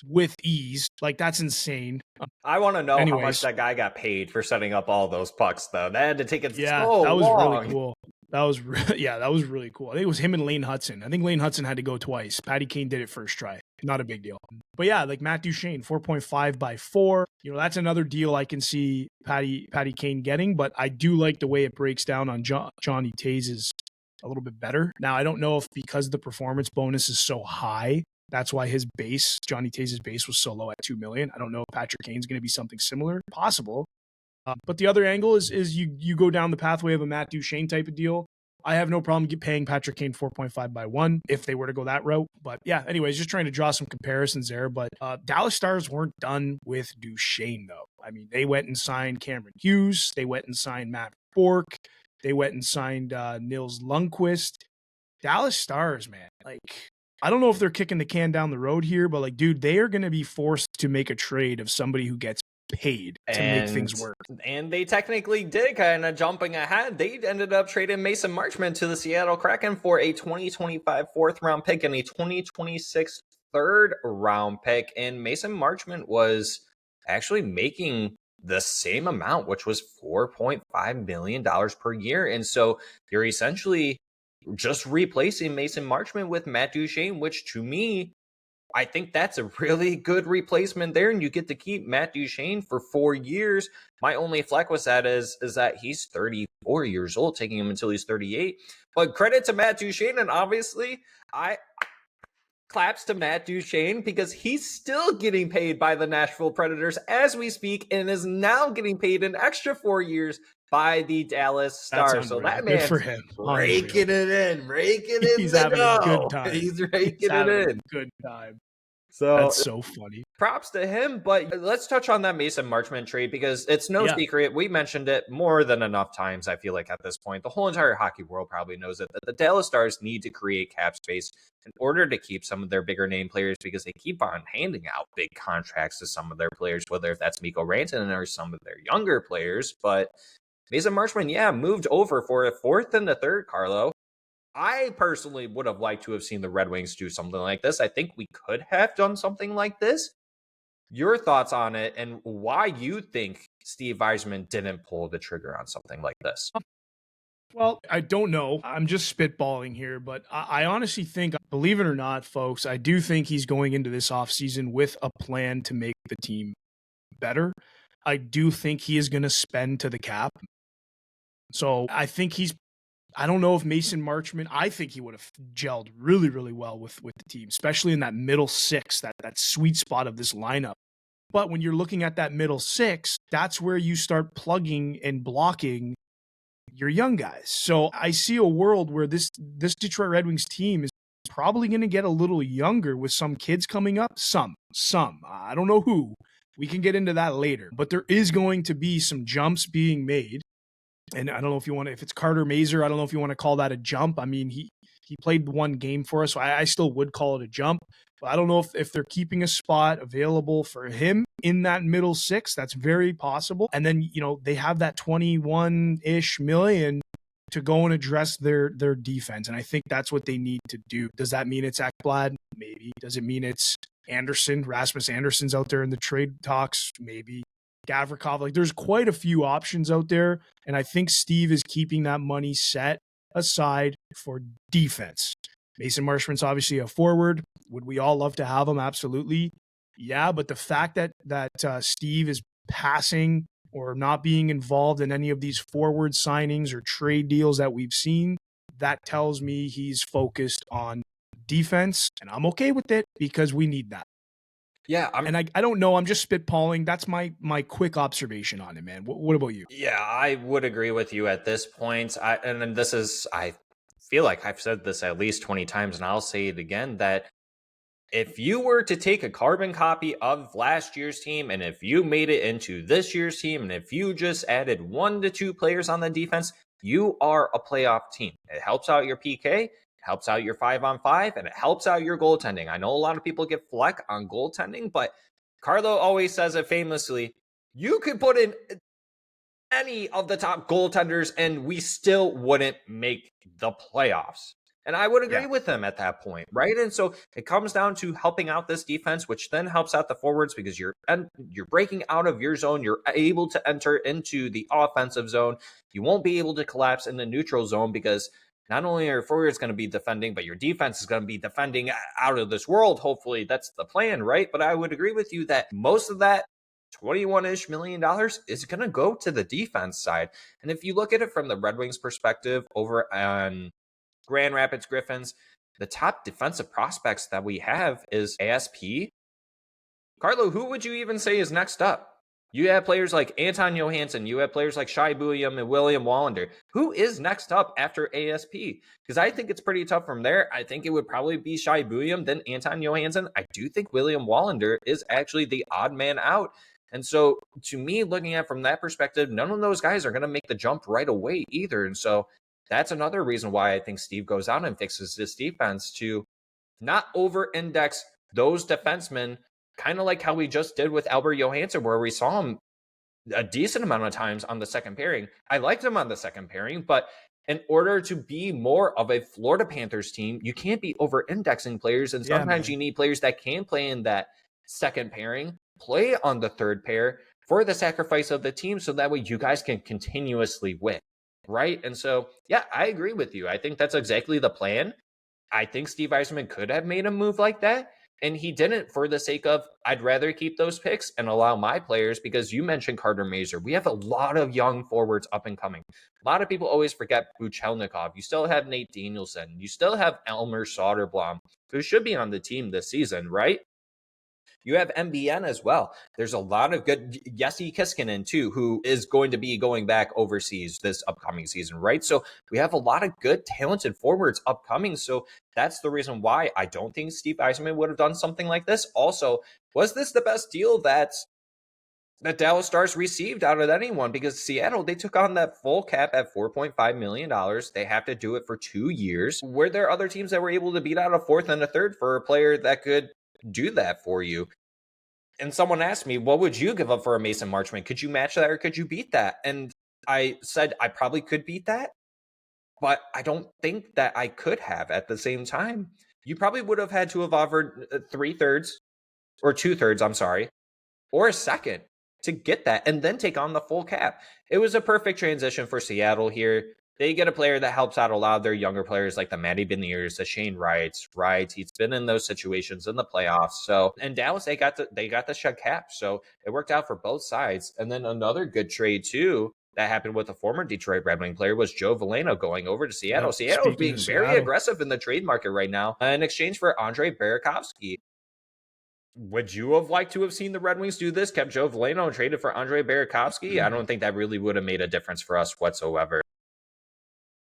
with ease. Like, that's insane. I want to know how much Anyways. that guy got paid for setting up all those pucks, though. That had to take it Yeah, so that was long. really cool. That was really cool. I think it was him and Lane Hudson. I think Lane Hudson had to go twice. Patty Kane did it first try. Not a big deal. But yeah, like Matt Duchene, 4.5 by 4. That's another deal I can see Patty Kane getting, but I do like the way it breaks down on Johnny Taze's a little bit better. Now, I don't know if because the performance bonus is so high, that's why his base, Johnny Taze's base, was so low at $2 million. I don't know if Patrick Kane's going to be something similar. Possible. But the other angle is you go down the pathway of a Matt Duchene type of deal. I have no problem paying Patrick Kane 4.5 by 1 if they were to go that route. But yeah, anyways, just trying to draw some comparisons there. But Dallas Stars weren't done with Duchene, though. I mean, they went and signed Cameron Hughes. They went and signed Matt Bork. They went and signed Nils Lundqvist. Dallas Stars, man, like, I don't know if they're kicking the can down the road here, but like, dude, they are going to be forced to make a trade of somebody who gets paid to make things work. And they technically did, kind of jumping ahead. They ended up trading Mason Marchment to the Seattle Kraken for a 2025 fourth round pick and a 2026 third round pick. And Mason Marchment was actually making the same amount, which was $4.5 million per year. And so you're essentially just replacing Mason Marchment with Matt Duchene, which to me, I think that's a really good replacement there, and you get to keep Matt Duchene for 4 years. My only fleck with that is that he's 34 years old, taking him until he's 38. But credit to Matt Duchene, and obviously, I claps to Matt Duchene because he's still getting paid by the Nashville Predators as we speak, and is now getting paid an extra 4 years by the Dallas Stars. So that man's raking it in, He's having a good time. He's raking it in. A good time. So that's so funny. Props to him. But let's touch on that Mason Marchment trade because it's no secret. We mentioned it more than enough times, I feel like, at this point. The whole entire hockey world probably knows it, that the Dallas Stars need to create cap space in order to keep some of their bigger name players because they keep on handing out big contracts to some of their players, whether that's Mikko Rantanen or some of their younger players. But Mason Marchment, moved over for a fourth and a third, Carlo. I personally would have liked to have seen the Red Wings do something like this. I think we could have done something like this. Your thoughts on it and why you think Steve Yzerman didn't pull the trigger on something like this? Well, I don't know. I'm just spitballing here, but I honestly think, believe it or not, folks, I do think he's going into this offseason with a plan to make the team better. I do think he is going to spend to the cap. So I think I don't know if Mason Marchment, I think he would have gelled really, really well with the team, especially in that middle six, that sweet spot of this lineup. But when you're looking at that middle six, that's where you start plugging and blocking your young guys. So I see a world where this Detroit Red Wings team is probably going to get a little younger with some kids coming up. Some. I don't know who. We can get into that later. But there is going to be some jumps being made. And I don't know if it's Carter Mazur, I don't know if you want to call that a jump. I mean, he played one game for us, so I still would call it a jump. But I don't know if they're keeping a spot available for him in that middle six. That's very possible. And then, they have that 21-ish million to go and address their defense. And I think that's what they need to do. Does that mean it's Ekblad? Maybe. Does it mean it's Anderson? Rasmus Anderson's out there in the trade talks? Maybe. Gavrikov, like there's quite a few options out there, and I think Steve is keeping that money set aside for defense. Mason Marchment's obviously a forward. Would we all love to have him? Absolutely. Yeah, but the fact that Steve is passing or not being involved in any of these forward signings or trade deals that we've seen, that tells me he's focused on defense, and I'm okay with it because we need that. Yeah. I don't know. I'm just spitballing. That's my quick observation on it, man. What about you? Yeah, I would agree with you at this point. I feel like I've said this at least 20 times, and I'll say it again, that if you were to take a carbon copy of last year's team, and if you made it into this year's team, and if you just added 1 to 2 players on the defense, you are a playoff team. It helps out your PK. Helps out your 5-on-5, and it helps out your goaltending. I know a lot of people get fleck on goaltending, but Carlo always says it famously, you could put in any of the top goaltenders and we still wouldn't make the playoffs. And I would Yeah. agree with him at that point, right? And so it comes down to helping out this defense, which then helps out the forwards because you're breaking out of your zone. You're able to enter into the offensive zone. You won't be able to collapse in the neutral zone because not only are your forwards going to be defending, but your defense is going to be defending out of this world. Hopefully that's the plan, right? But I would agree with you that most of that $21-ish million is going to go to the defense side. And if you look at it from the Red Wings perspective over on Grand Rapids Griffins, the top defensive prospects that we have is ASP. Carlo, who would you even say is next up? You have players like Anton Johansson. You have players like Shai Buium and William Wallander. Who is next up after ASP? Because I think it's pretty tough from there. I think it would probably be Shai Buium, then Anton Johansson. I do think William Wallander is actually the odd man out. And so to me, looking at from that perspective, none of those guys are going to make the jump right away either. And so that's another reason why I think Steve goes out and fixes this defense to not over-index those defensemen, kind of like how we just did with Albert Johansson, where we saw him a decent amount of times on the second pairing. I liked him on the second pairing, but in order to be more of a Florida Panthers team, you can't be over-indexing players, and sometimes you need players that can play in that second pairing, play on the third pair for the sacrifice of the team, so that way you guys can continuously win. Right. And so, yeah, I agree with you. I think that's exactly the plan. I think Steve Yzerman could have made a move like that. And he didn't for the sake of, I'd rather keep those picks and allow my players, because you mentioned Carter Mazur. We have a lot of young forwards up and coming. A lot of people always forget Buchelnikov. You still have Nate Danielson. You still have Elmer Soderblom, who should be on the team this season, right? You have MBN as well. There's a lot of good Jesse Kiskinen too, who is going to be going back overseas this upcoming season, right? So we have a lot of good, talented forwards upcoming. So that's the reason why I don't think Steve Yzerman would have done something like this. Also, was this the best deal that Dallas Stars received out of anyone? Because Seattle, they took on that full cap at $4.5 million. They have to do it for 2 years. Were there other teams that were able to beat out a fourth and a third for a player that could do that for you? And someone asked me, what would you give up for a Mason Marchment? Could you match that or could you beat that? And I said I probably could beat that, but I don't think that I could have at the same time. You probably would have had to have offered 3/3 or 2/3, I'm sorry, or a second to get that and then take on the full cap. It was a perfect transition for Seattle here. They get a player that helps out a lot of their younger players like the Matty Beniers, the Shane Wrights, right? He's been in those situations in the playoffs. So in Dallas, they got the shed cap. So it worked out for both sides. And then another good trade too that happened with a former Detroit Red Wing player was Joe Veleno going over to Seattle. Yep. Seattle is being very Seattle, aggressive in the trade market right now in exchange for Andrei Burakovsky. Would you have liked to have seen the Red Wings do this? Kept Joe Veleno and traded for Andrei Burakovsky? I don't think that really would have made a difference for us whatsoever.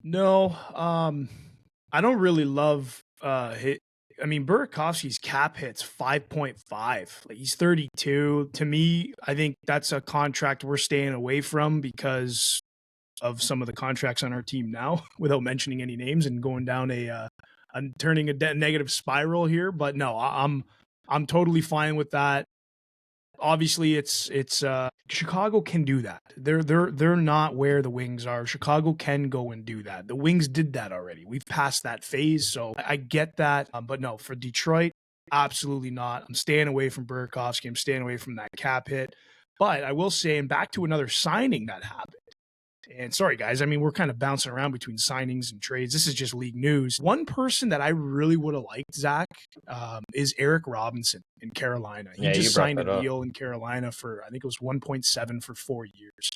No, I don't really love Burakovsky's cap hit's 5.5. Like, he's 32. To me, I think that's a contract we're staying away from because of some of the contracts on our team now, without mentioning any names and going down turning a negative spiral here. But no, I'm totally fine with that. Obviously, it's Chicago can do that. They're not where the Wings are. Chicago can go and do that. The Wings did that already. We've passed that phase, so I get that. But no, for Detroit, absolutely not. I'm staying away from Burakovsky. I'm staying away from that cap hit. But I will say, and back to another signing that happened. And sorry, guys, I mean, we're kind of bouncing around between signings and trades. This is just league news. One person that I really would have liked, Zach, is Eric Robinson in Carolina. He just signed a deal in Carolina for, I think it was 1.7 for 4 years.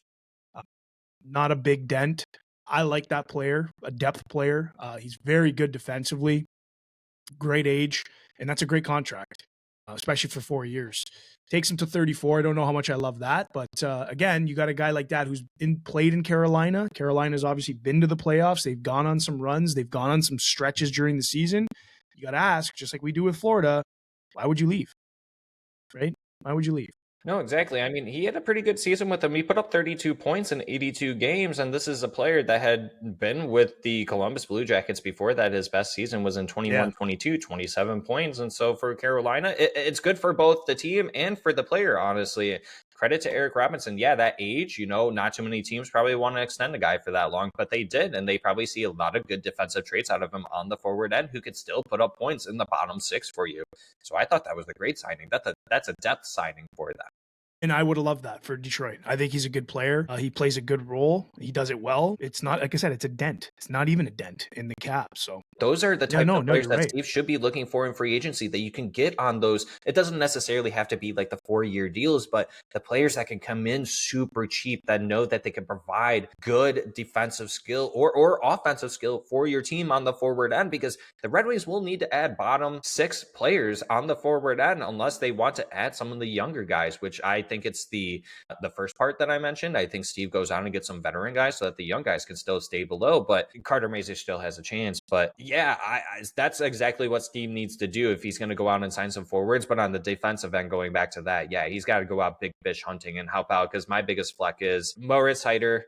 Not a big dent. I like that player, a depth player. He's very good defensively, great age, and that's a great contract, especially for 4 years. Takes him to 34. I don't know how much I love that. But again, you got a guy like that who's played in Carolina. Carolina's obviously been to the playoffs. They've gone on some runs. They've gone on some stretches during the season. You got to ask, just like we do with Florida, why would you leave? Right? Why would you leave? No, exactly. I mean, he had a pretty good season with them. He put up 32 points in 82 games, and this is a player that had been with the Columbus Blue Jackets before that. His best season was in 21-22, 27 points. And so for Carolina, it's good for both the team and for the player, honestly. credit to Eric Robinson. Yeah, that age, not too many teams probably want to extend a guy for that long, but they did. And they probably see a lot of good defensive traits out of him on the forward end who could still put up points in the bottom six for you. So I thought that was a great signing. That's a depth signing for them. And I would have loved that for Detroit. I think he's a good player. He plays a good role. He does it well. It's not, like I said, it's a dent. It's not even a dent in the cap. So those are the type of players that right. Steve should be looking for in free agency that you can get on those. It doesn't necessarily have to be like the 4-year deals, but the players that can come in super cheap that know that they can provide good defensive skill or offensive skill for your team on the forward end, because the Red Wings will need to add bottom 6 players on the forward end unless they want to add some of the younger guys, which I think it's the first part that I mentioned. I think Steve goes out and gets some veteran guys so that the young guys can still stay below, but Carter Mazey still has a chance. But yeah, that's exactly what Steve needs to do if he's going to go out and sign some forwards. But on the defensive end, going back to that, yeah, he's got to go out big fish hunting and help out, because my biggest fleck is Moritz Seider.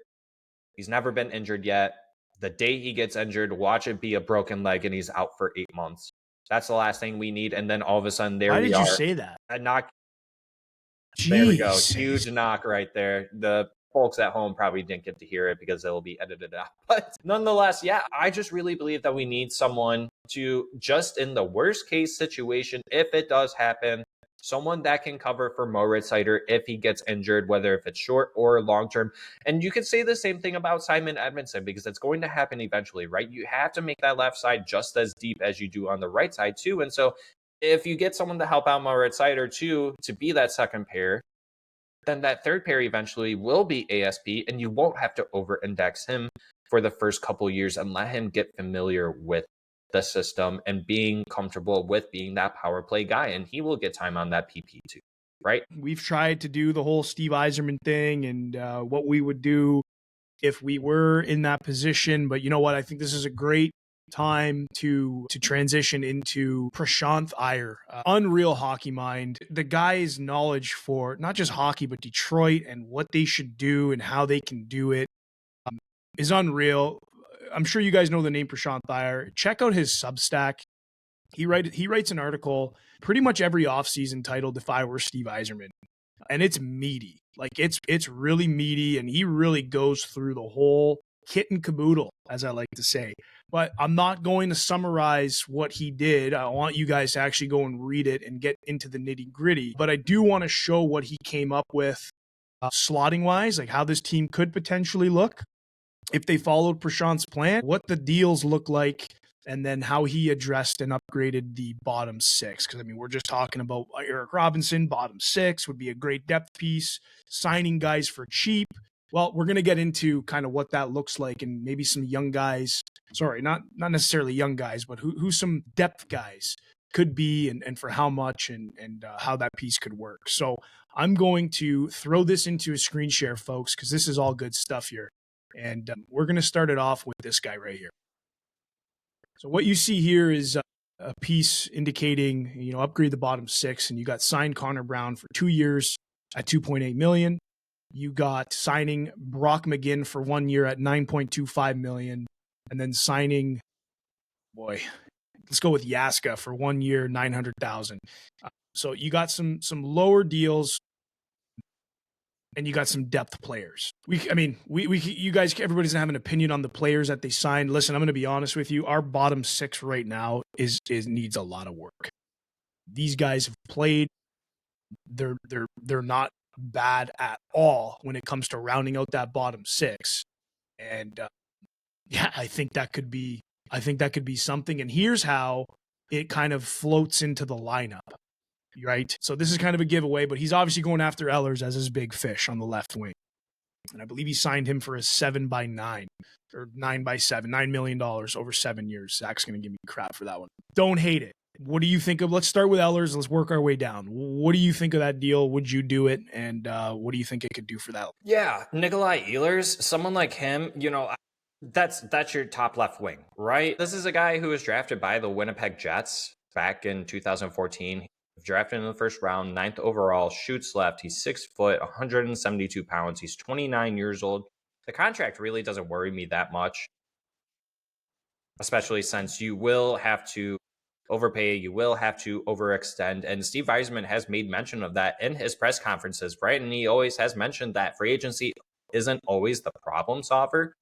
He's never been injured yet. The day he gets injured, watch it be a broken leg and he's out for 8 months. That's the last thing we need. And then all of a sudden, there we are. Why did you say that? A knock. Jeez. There we go. Huge knock right there. The folks at home probably didn't get to hear it because it'll be edited out. But nonetheless, yeah, I just really believe that we need someone to, just in the worst case situation, if it does happen, someone that can cover for Moritz Seider if he gets injured, whether if it's short or long term. And you could say the same thing about Simon Edmondson, because it's going to happen eventually, right? You have to make that left side just as deep as you do on the right side too. And so if you get someone to help out Moritz Seider too, to be that second pair, then that third pair eventually will be ASP, and you won't have to over-index him for the first couple years and let him get familiar with the system and being comfortable with being that power play guy, and he will get time on that PP too, right? We've tried to do the whole Steve Yzerman thing and what we would do if we were in that position, but you know what? I think this is a great time to transition into Prashanth Iyer. Unreal hockey mind. The guy's knowledge for not just hockey, but Detroit and what they should do and how they can do it is unreal. I'm sure you guys know the name Prashanth Iyer. Check out his Substack. He writes an article pretty much every offseason titled "If I Were Steve Yzerman," and it's meaty. Like it's really meaty, and he really goes through the whole kit and caboodle, as I like to say. But I'm not going to summarize what he did. I want you guys to actually go and read it and get into the nitty gritty. But I do want to show what he came up with slotting wise, like how this team could potentially look if they followed Prashanth's plan, what the deals look like, and then how he addressed and upgraded the bottom 6. Because, I mean, we're just talking about Eric Robinson, bottom 6 would be a great depth piece, signing guys for cheap. Well, we're going to get into kind of what that looks like and maybe some young guys. Sorry, not necessarily young guys, but who some depth guys could be and for how much and how that piece could work. So I'm going to throw this into a screen share, folks, because this is all good stuff here. And we're going to start it off with this guy right here. So what you see here is a piece indicating, upgrade the bottom 6, and you got signed Connor Brown for 2 years at $2.8 million. You got signing Brock McGinn for 1 year at $9.25 million, and then signing, let's go with Yaska for 1 year, $900,000. So you got some lower deals, and you got some depth players. You guys, everybody doesn't have an opinion on the players that they signed. Listen, I'm going to be honest with you. Our bottom 6 right now needs a lot of work. These guys have played. They're not bad at all when it comes to rounding out that bottom 6. And I think that could be something. And here's how it kind of floats into the lineup. Right. So this is kind of a giveaway, but he's obviously going after Ehlers as his big fish on the left wing. And I believe he signed him for a 7x9 or 9x7, $9 million over 7 years. Zach's going to give me crap for that one. Don't hate it. What do you think of, let's start with Ehlers. Let's work our way down. What do you think of that deal? Would you do it? And what do you think it could do for that? Yeah. Nikolai Ehlers, someone like him, that's your top left wing, right? This is a guy who was drafted by the Winnipeg Jets back in 2014. Drafted in the first round, 9th overall, shoots left. He's 6 foot, 172 pounds. He's 29 years old. The contract really doesn't worry me that much, especially since you will have to overpay, you will have to overextend. And Steve Yzerman has made mention of that in his press conferences, right? And he always has mentioned that free agency isn't always the problem solver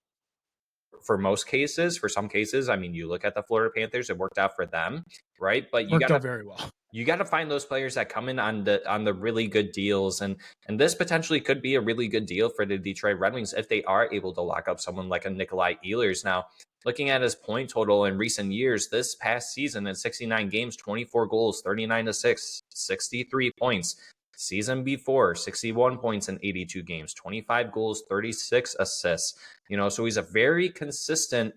for most cases. For some cases, I mean, you look at the Florida Panthers, it worked out for them, right? But Worked out very well. You got to find those players that come in on the really good deals, and this potentially could be a really good deal for the Detroit Red Wings if they are able to lock up someone like a Nikolai Ehlers. Now, looking at his point total in recent years, this past season in 69 games, 24 goals, 39 assists, 63 points. Season before, 61 points in 82 games, 25 goals, 36 assists. So he's a very consistent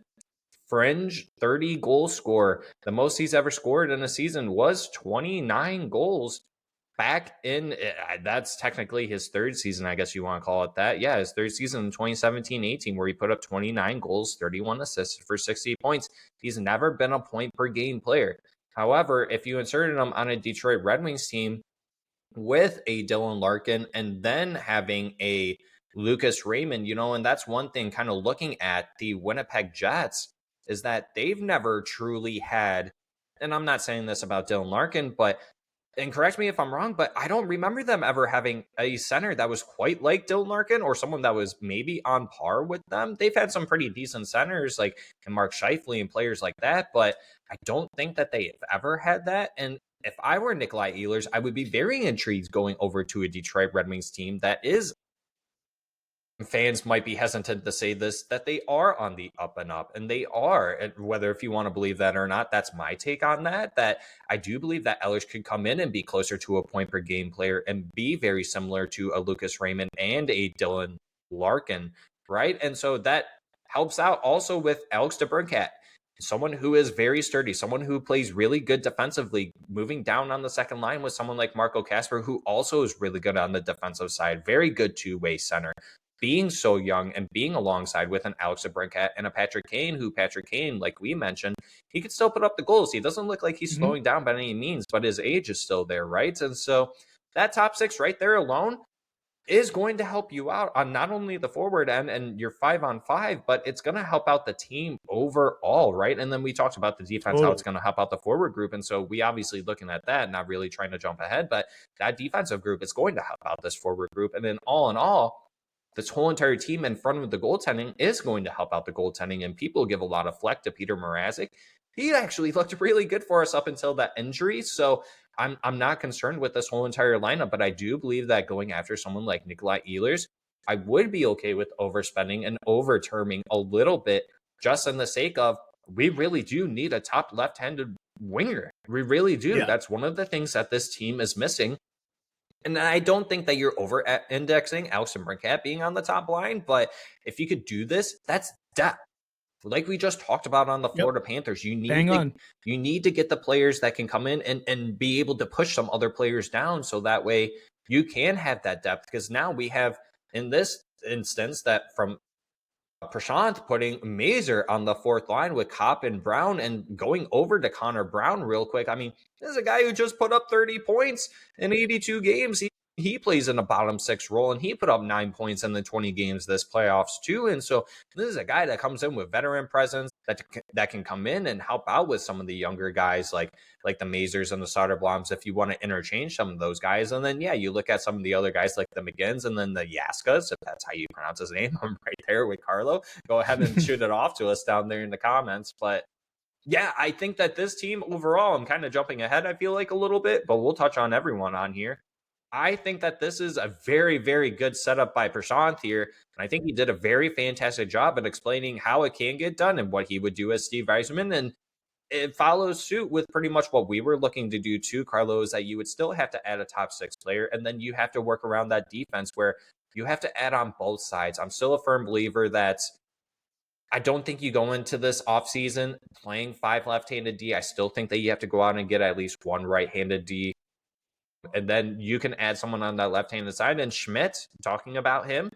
fringe 30 goal scorer. The most he's ever scored in a season was 29 goals back in, that's technically his third season, I guess you want to call it that. Yeah, his third season in 2017-18, where he put up 29 goals, 31 assists for 60 points. He's never been a point per game player. However, if you inserted him on a Detroit Red Wings team with a Dylan Larkin and then having a Lucas Raymond, and that's one thing kind of looking at the Winnipeg Jets, is that they've never truly had, and I'm not saying this about Dylan Larkin, and correct me if I'm wrong, but I don't remember them ever having a center that was quite like Dylan Larkin or someone that was maybe on par with them. They've had some pretty decent centers like Mark Scheifele and players like that, but I don't think that they've ever had that. And if I were Nikolai Ehlers, I would be very intrigued going over to a Detroit Red Wings team that is, fans might be hesitant to say this, that they are on the up and up, and they are. And whether if you want to believe that or not, that's my take on that I do believe that Ehlers could come in and be closer to a point per game player and be very similar to a Lucas Raymond and a Dylan Larkin, right? And so that helps out also with Alex DeBrincat, someone who is very sturdy, someone who plays really good defensively, moving down on the second line with someone like Marco Kasper, who also is really good on the defensive side, very good two-way center. Being so young and being alongside with an Alex DeBrincat and a Patrick Kane, like we mentioned, he could still put up the goals. He doesn't look like he's slowing down by any means, but his age is still there, right? And so that top six right there alone is going to help you out on not only the forward end and your 5-on-5, but it's going to help out the team overall, right? And then we talked about the defense, how it's going to help out the forward group. And so we obviously looking at that, not really trying to jump ahead, but that defensive group is going to help out this forward group. And then all in all, this whole entire team in front of the goaltending is going to help out the goaltending, and people give a lot of fleck to Peter Mrazek. He actually looked really good for us up until that injury, so I'm not concerned with this whole entire lineup, but I do believe that going after someone like Nikolai Ehlers, I would be okay with overspending and overterming a little bit, just in the sake of we really do need a top left-handed winger. We really do. Yeah. That's one of the things that this team is missing. And I don't think that you're over-indexing Alex DeBrincat being on the top line, but if you could do this, that's depth. Like we just talked about on the Florida Panthers, you need to get the players that can come in and be able to push some other players down, so that way you can have that depth. Because now we have, in this instance, that from Prashant putting Mazur on the fourth line with Kopp and Brown, and going over to Connor Brown real quick. I mean, this is a guy who just put up 30 points in 82 games. He plays in a bottom six role, and he put up 9 points in the 20 games this playoffs too. And so this is a guy that comes in with veteran presence that can come in and help out with some of the younger guys like the Mazurs and the Soderblom's, if you want to interchange some of those guys. And then, you look at some of the other guys like the McGinns and then the Yaskas, if that's how you pronounce his name. I'm right there with Carlo. Go ahead and shoot it off to us down there in the comments. But yeah, I think that this team overall, I'm kind of jumping ahead, I feel like a little bit, but we'll touch on everyone on here. I think that this is a very, very good setup by Prashant here. And I think he did a very fantastic job at explaining how it can get done and what he would do as Steve Yzerman. And it follows suit with pretty much what we were looking to do too, Carlo, is that you would still have to add a top six player. And then you have to work around that defense where you have to add on both sides. I'm still a firm believer that I don't think you go into this offseason playing 5 left-handed D. I still think that you have to go out and get at least 1 right-handed D. And then you can add someone on that left-handed side. And Schmidt, talking about him,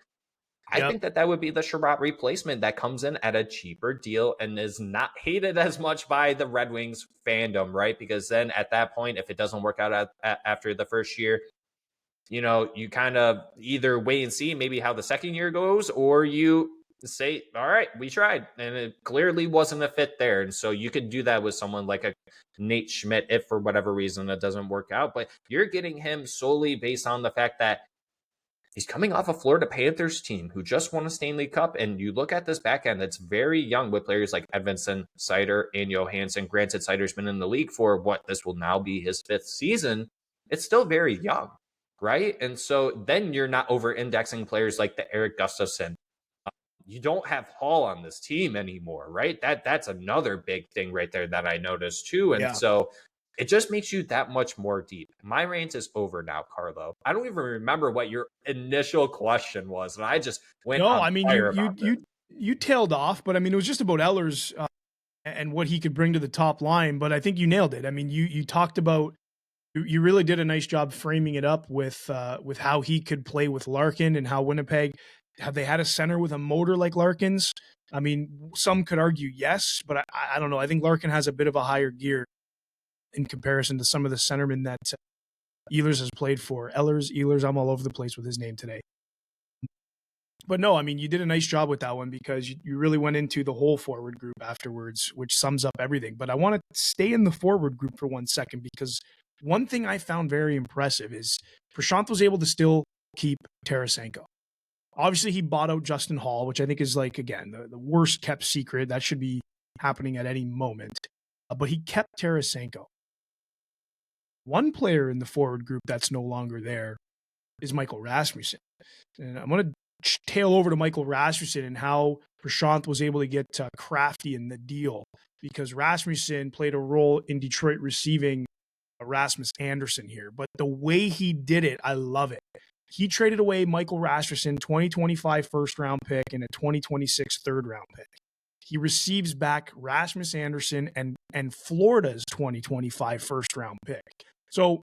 I think that would be the Sherratt replacement that comes in at a cheaper deal and is not hated as much by the Red Wings fandom, right? Because then at that point, if it doesn't work out after the first year, you kind of either wait and see maybe how the second year goes, or you say, all right, we tried, and it clearly wasn't a fit there. And so you could do that with someone like a Nate Schmidt if for whatever reason it doesn't work out. But you're getting him solely based on the fact that he's coming off a Florida Panthers team who just won a Stanley Cup. And you look at this back end, it's very young with players like Edmondson, Seider, and Johansson. Granted, Seider's been in the league for what this will now be his 5th season. It's still very young, right? And so then you're not over indexing players like the Eric Gustafsson. You don't have Hall on this team anymore, right? That's another big thing right there that I noticed too. And so it just makes you that much more deep. My rant is over now, Carlo. I don't even remember what your initial question was, and I just went on fire about it. You tailed off, but I mean, it was just about Ehlers and what he could bring to the top line. But I think you nailed it. I mean, you talked about, you really did a nice job framing it up with how he could play with Larkin and how Winnipeg, have they had a center with a motor like Larkin's? I mean, some could argue yes, but I don't know. I think Larkin has a bit of a higher gear in comparison to some of the centermen that Ehlers has played for. Ehlers, I'm all over the place with his name today. But no, I mean, you did a nice job with that one because you really went into the whole forward group afterwards, which sums up everything. But I want to stay in the forward group for 1 second because one thing I found very impressive is Prashant was able to still keep Tarasenko. Obviously, he bought out Justin Hall, which I think is like, again, the worst kept secret. That should be happening at any moment. But he kept Tarasenko. One player in the forward group that's no longer there is Michael Rasmussen. And I'm going to tail over to Michael Rasmussen and how Prashant was able to get crafty in the deal because Rasmussen played a role in Detroit receiving Rasmus Anderson here. But the way he did it, I love it. He traded away Michael Rasmussen, 2025 first-round pick, and a 2026 third-round pick. He receives back Rasmus Anderson and Florida's 2025 first-round pick. So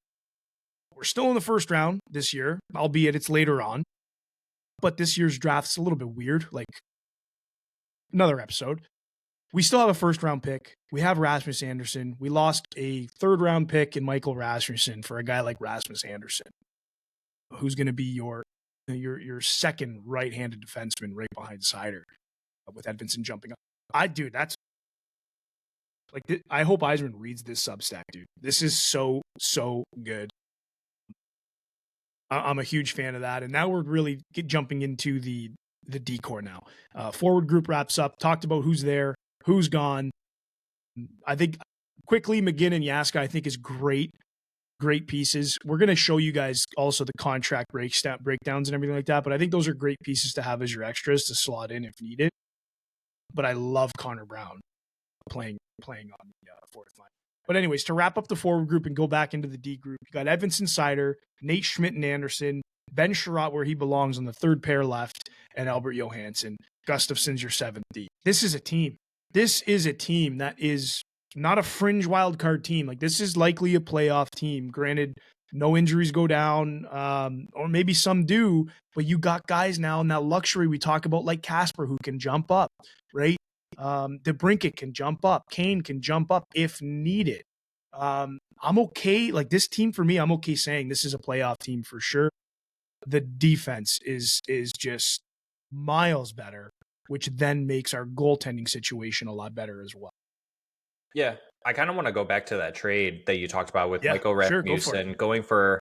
we're still in the first round this year, albeit it's later on. But this year's draft's a little bit weird, like another episode. We still have a first-round pick. We have Rasmus Anderson. We lost a third-round pick in Michael Rasmussen for a guy like Rasmus Anderson, who's going to be your second right-handed defenseman right behind Seider with Edmonton jumping up. That's like, I hope Yzerman reads this Substack, dude. This is so good. I'm a huge fan of that. And now we're really jumping into the decor now. Forward group wraps up, talked about who's there, who's gone. I think quickly McGinn and Yaska, I think, is great pieces. We're going to show you guys also the contract breakdowns and everything like that, but I think those are great pieces to have as your extras to slot in if needed. But I love Connor Brown playing on the fourth line. But anyways, to wrap up the forward group and go back into the D group, you got Edmondson, Seider, Nate Schmidt and Anderson, Ben Sherratt where he belongs on the third pair left, and Albert Johansson. Gustafsson's your 7th D. This is a team. This is a team that is not a fringe wild card team. Like, this is likely a playoff team. Granted, no injuries go down, or maybe some do, but you got guys now in that luxury we talk about, like Casper, who can jump up, right? DeBrincat can jump up. Kane can jump up if needed. I'm okay. Like, this team, for me, I'm okay saying this is a playoff team for sure. The defense is just miles better, which then makes our goaltending situation a lot better as well. Yeah, I kind of want to go back to that trade that you talked about with Michael Rasmussen going for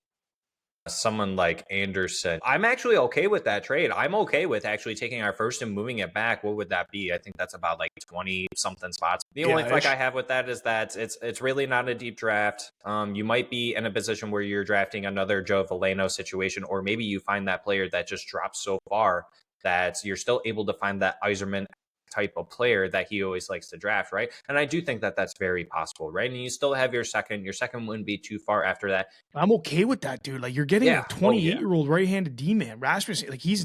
someone like Anderson. I'm actually okay with that trade. I'm okay with actually taking our first and moving it back. What would that be? I think that's about like 20 something spots. The only flex I have with that is that it's really not a deep draft. You might be in a position where you're drafting another Joe Veleno situation, or maybe you find that player that just drops so far that you're still able to find that Yzerman type of player that he always likes to draft, right? And I do think that that's very possible, right? And you still have your second wouldn't be too far after that. I'm okay with that, dude. Like, you're getting a 28-year-old right-handed D-man. Rasmussen, like, he's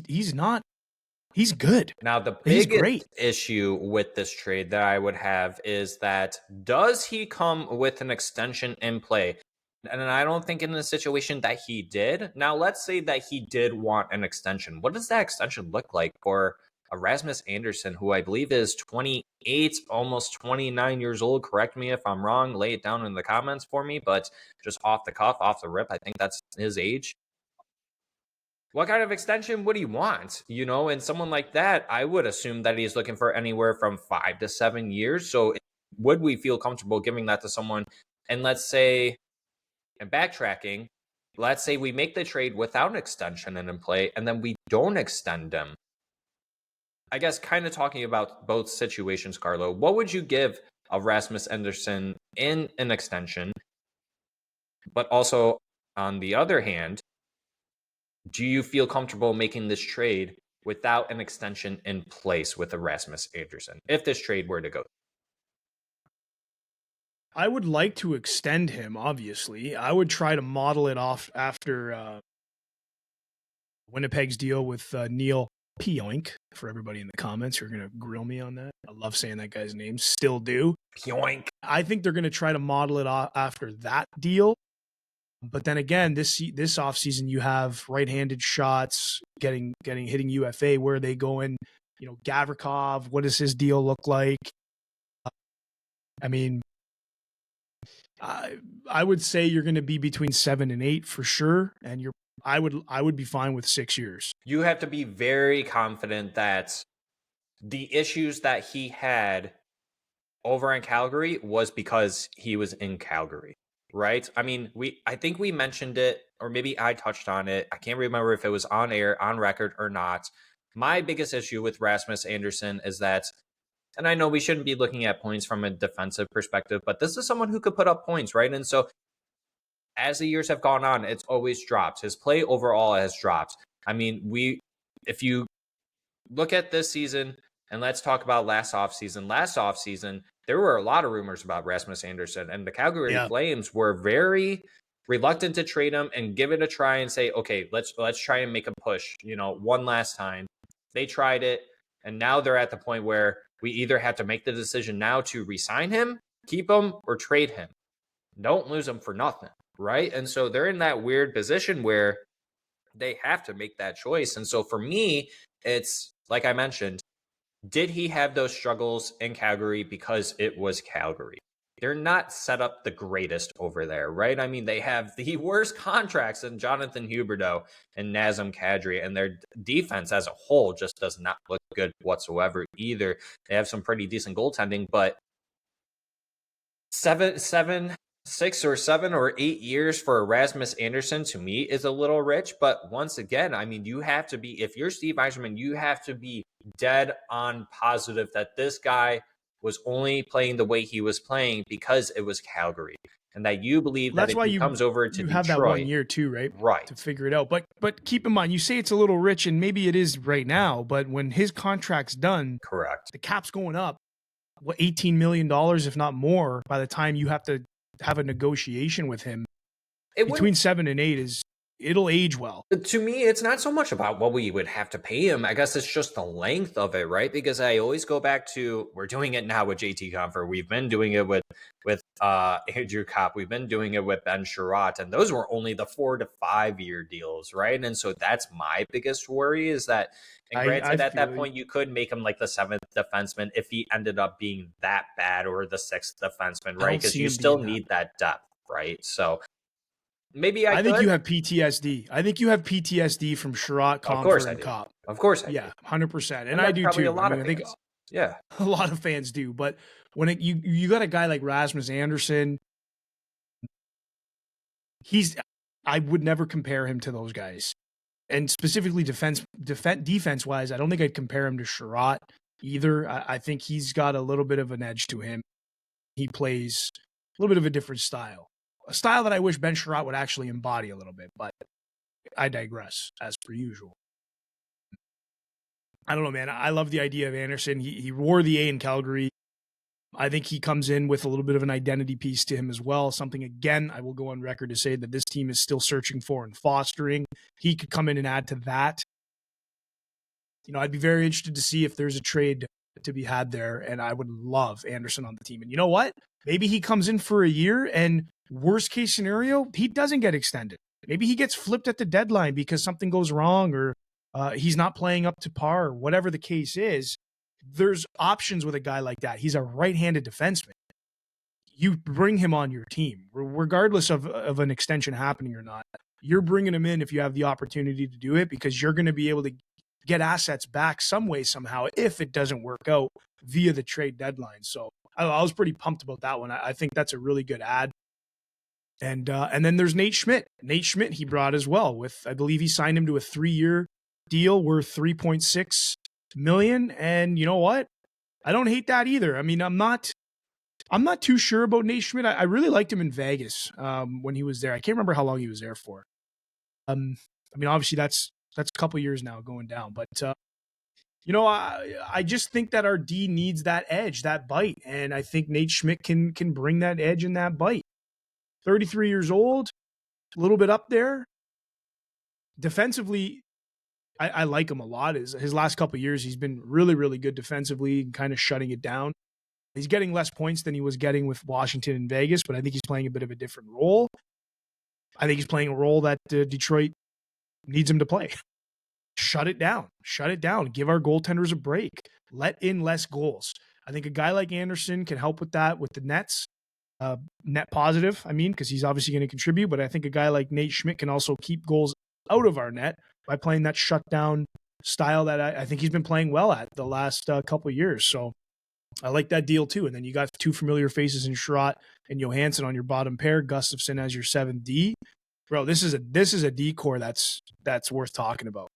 good. Now, the biggest issue with this trade that I would have is that, does he come with an extension in play? And I don't think in the situation that he did. Now, let's say that he did want an extension. What does that extension look like for Rasmus Anderson, who I believe is 28, almost 29 years old? Correct me if I'm wrong. Lay it down in the comments for me. But just off the cuff, off the rip, I think that's his age. what kind of extension would he want? And someone like that, I would assume that he's looking for anywhere from 5 to 7 years. So would we feel comfortable giving that to someone? And let's say, and backtracking, let's say we make the trade without an extension in play, and then we don't extend him. I guess kind of talking about both situations, Carlo, what would you give of Rasmus Andersson in an extension? But also, on the other hand, do you feel comfortable making this trade without an extension in place with Rasmus Andersson, if this trade were to go? I would like to extend him, obviously. I would try to model it off after Winnipeg's deal with Neil Pioink, for everybody in the comments who are going to grill me on that. I love saying that guy's name, still do. Pioink. I think they're going to try to model it after that deal. But then again, this offseason, you have right-handed shots hitting UFA. Where are they going? Gavrikov, what does his deal look like? I mean, I would say you're going to be between 7 and 8 for sure, and I would be fine with 6 years. You have to be very confident that the issues that he had over in Calgary was because he was in Calgary, right? I mean, I think we mentioned it, or maybe I touched on it. I can't remember if it was on air, on record, or not. My biggest issue with Rasmus Andersson is that, and I know we shouldn't be looking at points from a defensive perspective, but this is someone who could put up points, right? And so as the years have gone on, it's always dropped. His play overall has dropped. I mean, if you look at this season, and let's talk about last offseason. Last offseason, there were a lot of rumors about Rasmus Andersson, and the Calgary Flames were very reluctant to trade him and give it a try and say, okay, let's try and make a push, one last time. They tried it, and now they're at the point where we either have to make the decision now to re-sign him, keep him, or trade him. Don't lose him for nothing, right? And so they're in that weird position where they have to make that choice. And so for me, it's like I mentioned, did he have those struggles in Calgary because it was Calgary? They're not set up the greatest over there, right? I mean, they have the worst contracts than Jonathan Huberdeau and Nazem Kadri, and their defense as a whole just does not look good whatsoever either. They have some pretty decent goaltending, but 6 or 7 or 8 years for Rasmus Andersson to me is a little rich. But once again, I mean, you have to be, if you're Steve Yzerman, you have to be dead on positive that this guy was only playing the way he was playing because it was Calgary, and that you believe that if he comes over to Detroit, have that 1 year too, right? Right. To figure it out. But keep in mind, you say it's a little rich, and maybe it is right now, but when his contract's done, correct, the cap's going up, $18 million, if not more, by the time you have to have a negotiation with him. Between 7 and 8 it'll age well. To me, it's not so much about what we would have to pay him. I guess it's just the length of it, right? Because I always go back to, we're doing it now with JT Compher. We've been doing it with Andrew Kopp. We've been doing it with Ben Sherratt. And those were only the 4 to 5 year deals, right? And so that's my biggest worry is that, and granted, at that point, you could make him like the 7th defenseman if he ended up being that bad, or the 6th defenseman, right? Because you still need that depth, right? So maybe I think you have PTSD. I think you have PTSD from Sherratt, Compher, and Kopp. Of course I do. 100%. And I do too. A lot of fans. A lot of fans do. But when you got a guy like Rasmus Andersson, I would never compare him to those guys. And specifically defense-wise, I don't think I'd compare him to Sherratt either. I think he's got a little bit of an edge to him. He plays a little bit of a different style. A style that I wish Ben Sherratt would actually embody a little bit, but I digress, as per usual. I don't know, man. I love the idea of Andersson. He wore the A in Calgary. I think he comes in with a little bit of an identity piece to him as well. Something, again, I will go on record to say that this team is still searching for and fostering. He could come in and add to that. I'd be very interested to see if there's a trade to be had there, and I would love Andersson on the team. And you know what? Maybe he comes in for a year, and worst case scenario, he doesn't get extended. Maybe he gets flipped at the deadline because something goes wrong, or he's not playing up to par, or whatever the case is. There's options with a guy like that. He's a right-handed defenseman. You bring him on your team, regardless of an extension happening or not. you're bringing him in if you have the opportunity to do it, because you're going to be able to get assets back some way, somehow, if it doesn't work out via the trade deadline. So I was pretty pumped about that one. I think that's a really good ad. And then there's Nate Schmidt. Nate Schmidt he brought as well with, I believe he signed him to a 3-year deal worth $3.6 million. And you know what? I don't hate that either. I mean, I'm not too sure about Nate Schmidt. I really liked him in Vegas when he was there. I can't remember how long he was there for. I mean, obviously that's a couple years now going down, but I just think that our D needs that edge, that bite, and I think Nate Schmidt can bring that edge and that bite. 33 years old, a little bit up there. Defensively, I like him a lot. His last couple of years, he's been really, really good defensively and kind of shutting it down. He's getting less points than he was getting with Washington and Vegas, but I think he's playing a bit of a different role. I think he's playing a role that Detroit needs him to play. Shut it down. Shut it down. Give our goaltenders a break. Let in less goals. I think a guy like Anderson can help with that with the nets. Net positive, I mean, because he's obviously going to contribute, but I think a guy like Nate Schmidt can also keep goals out of our net by playing that shutdown style that I think he's been playing well at the last couple of years. So I like that deal too. And then you got two familiar faces in Schrott and Johansson on your bottom pair, Gustafsson as your 7D. Bro, this is a D core that's worth talking about,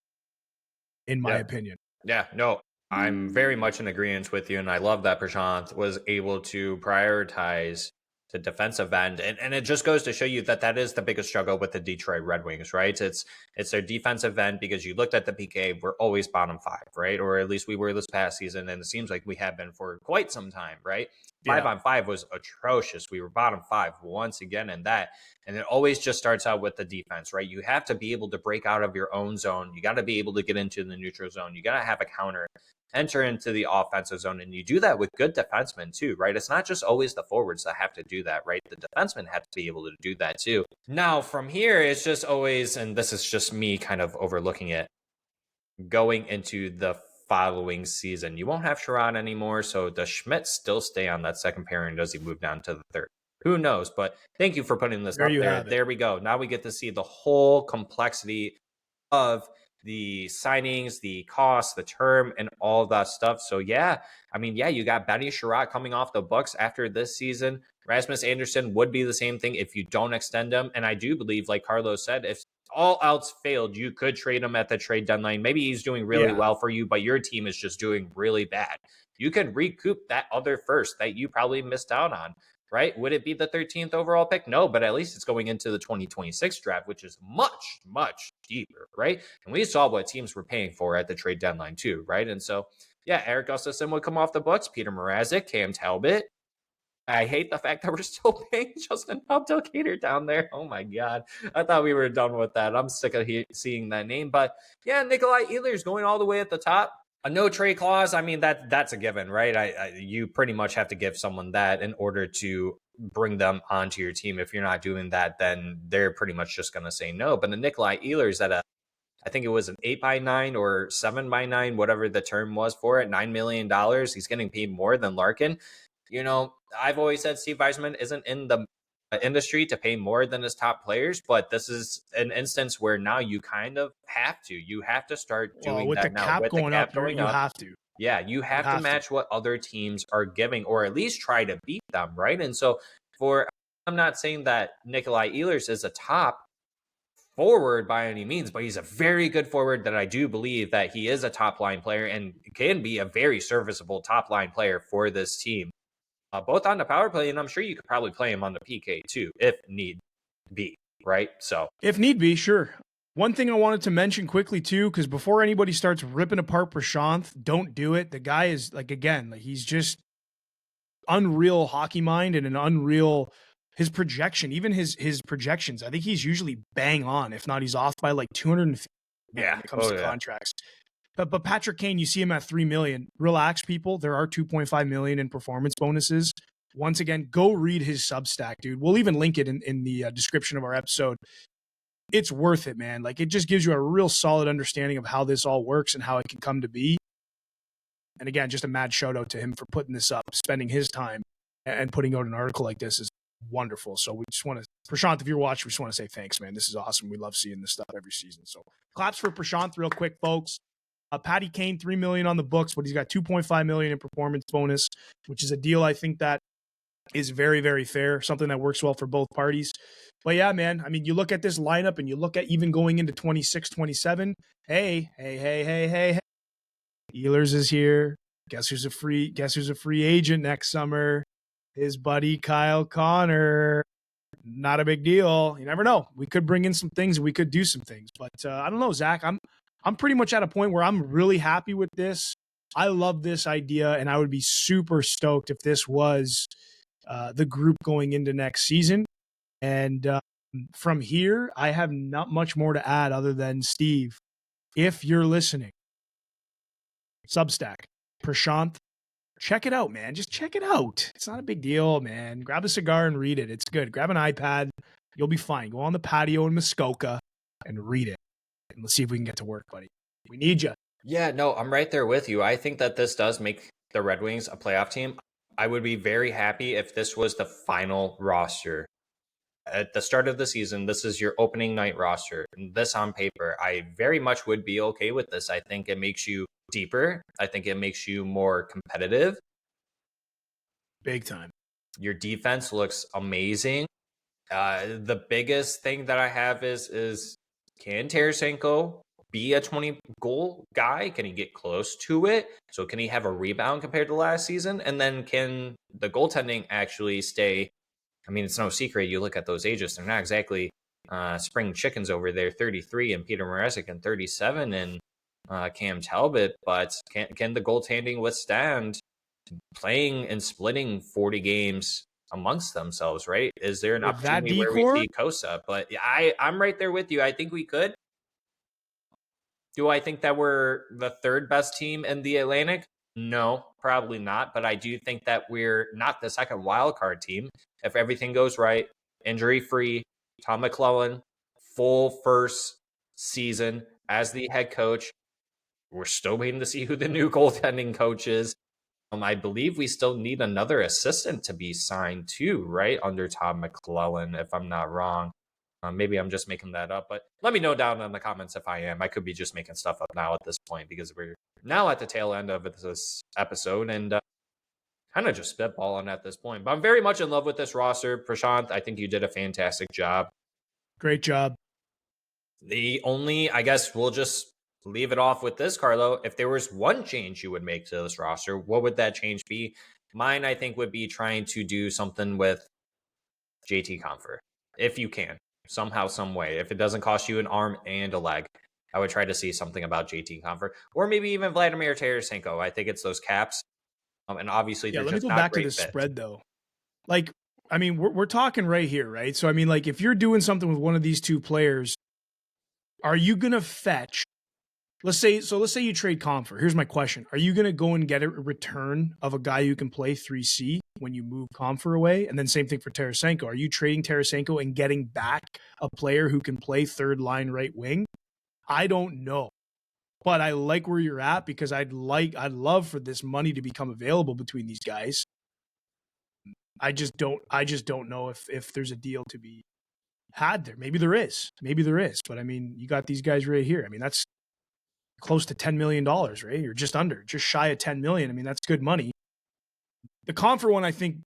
in my opinion. Yeah, no, I'm very much in agreement with you, and I love that Prashant was able to prioritize the defensive end, and it just goes to show you that is the biggest struggle with the Detroit Red Wings, right? It's their defensive end, because you looked at the PK, we're always bottom 5, right? Or at least we were this past season, and it seems like we have been for quite some time, right? 5-on-5 was atrocious. We were bottom 5 once again in that. And it always just starts out with the defense, right? You have to be able to break out of your own zone. You got to be able to get into the neutral zone. You got to have a counter, enter into the offensive zone. And you do that with good defensemen too, right? It's not just always the forwards that have to do that, right? The defensemen have to be able to do that too. Now, from here, it's just always, and this is just me kind of overlooking it, going into the following season. You won't have Sherrod anymore, so does Schmidt still stay on that second pairing? Does he move down to the third? Who knows? But thank you for putting this up there. There we go. Now we get to see the whole complexity of the signings, the cost, the term, and all that stuff. So yeah, I mean, yeah, you got Benny Sherratt coming off the books after this season. Rasmus Andersson would be the same thing if you don't extend him. And I do believe, like Carlos said, if all else failed, you could trade him at the trade deadline. Maybe he's doing really well for you, but your team is just doing really bad. You could recoup that other first that you probably missed out on, right? Would it be the 13th overall pick? No, but at least it's going into the 2026 draft, which is much, much deeper, right? And we saw what teams were paying for at the trade deadline too, right? And so, yeah, Eric Gustafsson would come off the books, Peter Mrazek, Cam Talbot. I hate the fact that we're still paying Justin Abdelkader down there. Oh my God. I thought we were done with that. I'm sick of seeing that name. But yeah, Nikolai Ehlers going all the way at the top. A no trade clause. I mean, that's a given, right? You pretty much have to give someone that in order to bring them onto your team. If you're not doing that, then they're pretty much just going to say no. But the Nikolai Ehlers at I think it was an 8x9 or 7x9, whatever the term was for it, $9 million. He's getting paid more than Larkin. You know, I've always said Steve Yzerman isn't in the industry to pay more than his top players, but this is an instance where now you kind of have to. You have to start doing with that the now. Cap With going the cap up, going you up, have to. Yeah, you have to match what other teams are giving, or at least try to beat them, right? And so I'm not saying that Nikolai Ehlers is a top forward by any means, but he's a very good forward that I do believe that he is a top line player and can be a very serviceable top line player for this team. Both on the power play, and I'm sure you could probably play him on the PK too, if need be, right? So if need be, sure. One thing I wanted to mention quickly too, because before anybody starts ripping apart Prashant, don't do it. The guy is he's just unreal hockey mind and an unreal his projection, even his projections. I think he's usually bang on. If not, he's off by like 250 when it comes to contracts. But Patrick Kane, you see him at $3 million. Relax, people. There are $2.5 million in performance bonuses. Once again, go read his Substack, dude. We'll even link it in the description of our episode. It's worth it, man. Like, it just gives you a real solid understanding of how this all works and how it can come to be. And again, just a mad shout out to him for putting this up, spending his time and putting out an article like this is wonderful. So we just want to Prashant, if you're watching, we just want to say thanks, man. This is awesome. We love seeing this stuff every season. So claps for Prashant real quick, folks. Patty Kane, $3 million on the books, but he's got $2.5 million in performance bonus, which is a deal I think that is very, very fair, something that works well for both parties. But yeah, man, I mean, you look at this lineup and you look at even going into 26, 27. Hey. Ehlers is here. Guess who's a free agent next summer? His buddy Kyle Connor. Not a big deal. You never know. We could bring in some things. We could do some things. But I don't know, Zach. I'm pretty much at a point where I'm really happy with this. I love this idea, and I would be super stoked if this was the group going into next season. And from here, I have not much more to add other than, Steve, if you're listening, Substack, Prashant, check it out, man. Just check it out. It's not a big deal, man. Grab a cigar and read it. It's good. Grab an iPad. You'll be fine. Go on the patio in Muskoka and read it. And let's see if we can get to work, buddy. We need you. Yeah, no, I'm right there with you. I think that this does make the Red Wings a playoff team. I would be very happy if this was the final roster. At the start of the season, this is your opening night roster. This on paper, I very much would be okay with this. I think it makes you deeper. I think it makes you more competitive. Big time. Your defense looks amazing. The biggest thing that I have is can Tarasenko be a 20-goal guy? Can he get close to it? So can he have a rebound compared to last season? And then can the goaltending actually stay? I mean, it's no secret. You look at those ages; they're not exactly spring chickens over there. 33 and Peter Mrazek and 37 and Cam Talbot. But can the goaltending withstand playing and splitting 40 games amongst themselves? Right? Is there an opportunity where we see Kosa? But I'm right there with you. I think we could. Do I think that we're the third best team in the Atlantic? No, probably not. But I do think that we're not the second wild card team. If everything goes right, injury-free, Tom McClellan, full first season as the head coach. We're still waiting to see who the new goaltending coach is. I believe we still need another assistant to be signed too, right? Under Tom McClellan, if I'm not wrong. Maybe I'm just making that up, but let me know down in the comments if I am. I could be just making stuff up now at this point because we're now at the tail end of this episode and kind of just spitballing at this point. But I'm very much in love with this roster. Prashant, I think you did a fantastic job. Great job. I guess we'll just leave it off with this, Carlo. If there was one change you would make to this roster, what would that change be? Mine, I think, would be trying to do something with JT Compher, if you can. Somehow, some way. If it doesn't cost you an arm and a leg, I would try to see something about JT Compher, or maybe even Vladimir Tarasenko. I think it's those caps, and obviously, let me go back to the spread though. Like, I mean, we're talking right here, right? So, I mean, like, if you're doing something with one of these two players, are you gonna fetch? Let's say you trade Compher. Here's my question: are you gonna go and get a return of a guy who can play 3C when you move Compher away? And then same thing for Tarasenko. Are you trading Tarasenko and getting back a player who can play third line right wing? I don't know, but I like where you're at because I'd love for this money to become available between these guys. I just don't know if there's a deal to be had there. Maybe there is, but I mean, you got these guys right here. I mean, that's close to $10 million, right? You're just shy of 10 million. I mean, that's good money. The Compher one, I think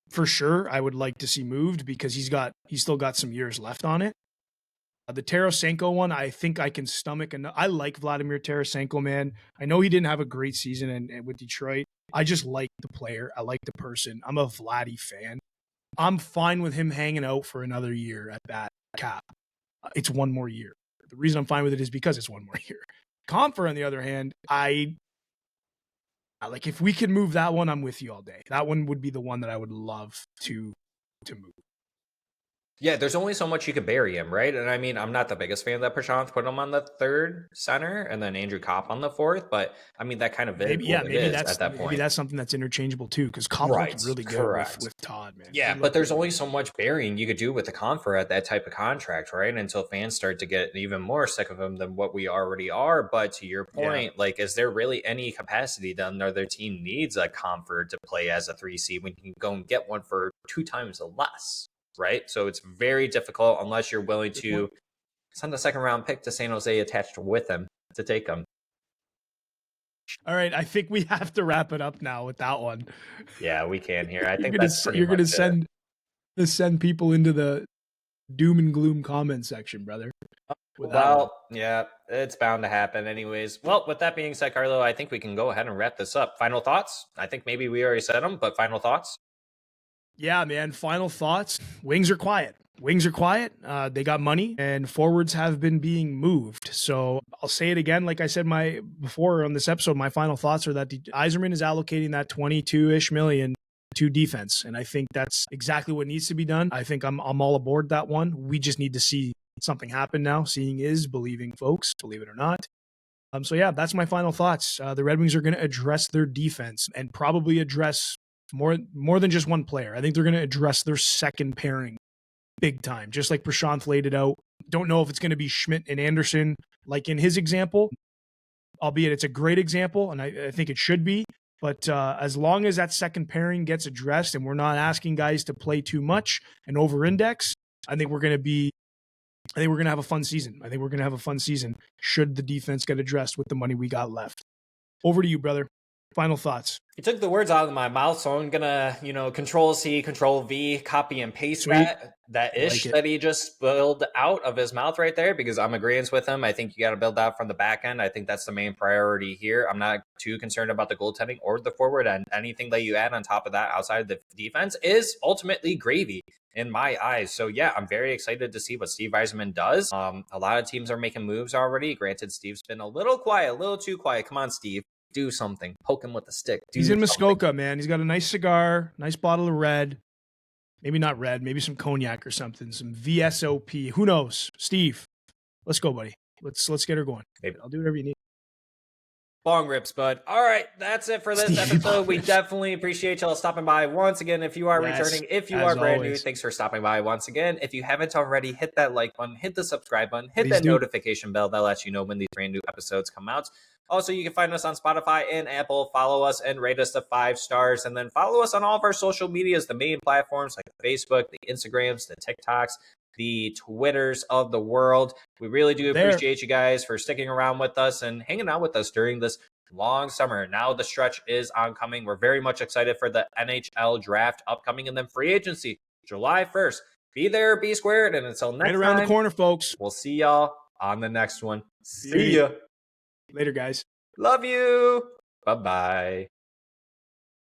for sure I would like to see moved because he's still got some years left on it. The Tarasenko one, I think I can stomach. And I like Vladimir Tarasenko, man. I know he didn't have a great season and with Detroit. I just like the player. I like the person. I'm a Vladdy fan. I'm fine with him hanging out for another year at that cap. It's one more year. The reason I'm fine with it is because it's one more year. Compher, on the other hand, I like if we can move that one, I'm with you all day. That one would be the one that I would love to move. Yeah, there's only so much you could bury him, right? And I mean, I'm not the biggest fan that Prashant put him on the third center and then Andrew Kopp on the fourth, but I mean, that kind of maybe that's at that point. Maybe that's something that's interchangeable too, because Kopp looked really good with Todd, man. Yeah, but there's only so much burying you could do with the Compher at that type of contract, right? Until fans start to get even more sick of him than what we already are. But to your point, like, is there really any capacity that another team needs a Compher to play as a 3C when you can go and get one for 2 times less? right? So it's very difficult unless you're willing to send a second round pick to San Jose attached with him to take him. All right, I think we have to wrap it up now with that one. Yeah, we can here. I think you're gonna send people into the doom and gloom comment section, brother. Well, yeah, it's bound to happen anyways. Well, with that being said, Carlo, I think we can go ahead and wrap this up. Final thoughts? I think maybe we already said them, but final thoughts? Yeah, man, final thoughts. Wings are quiet. They got money, and forwards have been being moved. So I'll say it again. Like I said before on this episode, my final thoughts are that Yzerman is allocating that 22-ish million to defense. And I think that's exactly what needs to be done. I think I'm all aboard that one. We just need to see something happen now. Seeing is believing, folks, believe it or not. So yeah, that's my final thoughts. The Red Wings are going to address their defense and probably address more than just one player. I think they're going to address their second pairing big time, just like Prashanth laid it out. Don't know if it's going to be Schmidt and Anderson, like in his example, albeit it's a great example, and I think it should be. But as long as that second pairing gets addressed and we're not asking guys to play too much and over-index, I think we're going to have a fun season. Should the defense get addressed with the money we got left. Over to you, brother. Final thoughts. You took the words out of my mouth, so I'm gonna, Control C, Control V, copy and paste that ish that he just spilled out of his mouth right there, because I'm agreeing with him. I think you got to build that from the back end. I think that's the main priority here. I'm not too concerned about the goaltending or the forward, and anything that you add on top of that outside of the defense is ultimately gravy in my eyes. So yeah, I'm very excited to see what Steve Yzerman does. A lot of teams are making moves already. Granted, Steve's been a little too quiet. Come on, Steve. Do something. Poke him with a stick. He's in Muskoka, man. He's got a nice cigar, nice bottle of red. Maybe not red, maybe some cognac or something. Some VSOP. Who knows? Steve, let's go, buddy. Let's get her going. Maybe. I'll do whatever you need. Long rips, bud. All right, that's it for this episode. We definitely appreciate y'all stopping by once again. If you are returning, if you are brand new, thanks for stopping by once again. If you haven't already, hit that like button, hit the subscribe button, hit that notification bell that lets you know when these brand new episodes come out. Also, you can find us on Spotify and Apple. Follow us and rate us to 5 stars. And then follow us on all of our social medias, the main platforms like Facebook, the Instagrams, the TikToks, the Twitters of the world. We really do appreciate you guys for sticking around with us and hanging out with us during this long summer. Now the stretch is oncoming. We're very much excited for the NHL Draft upcoming, and then free agency, July 1st. Be there, be squared. And until next time. Right around the corner, folks. We'll see y'all on the next one. See ya. Later, guys. Love you. Bye-bye.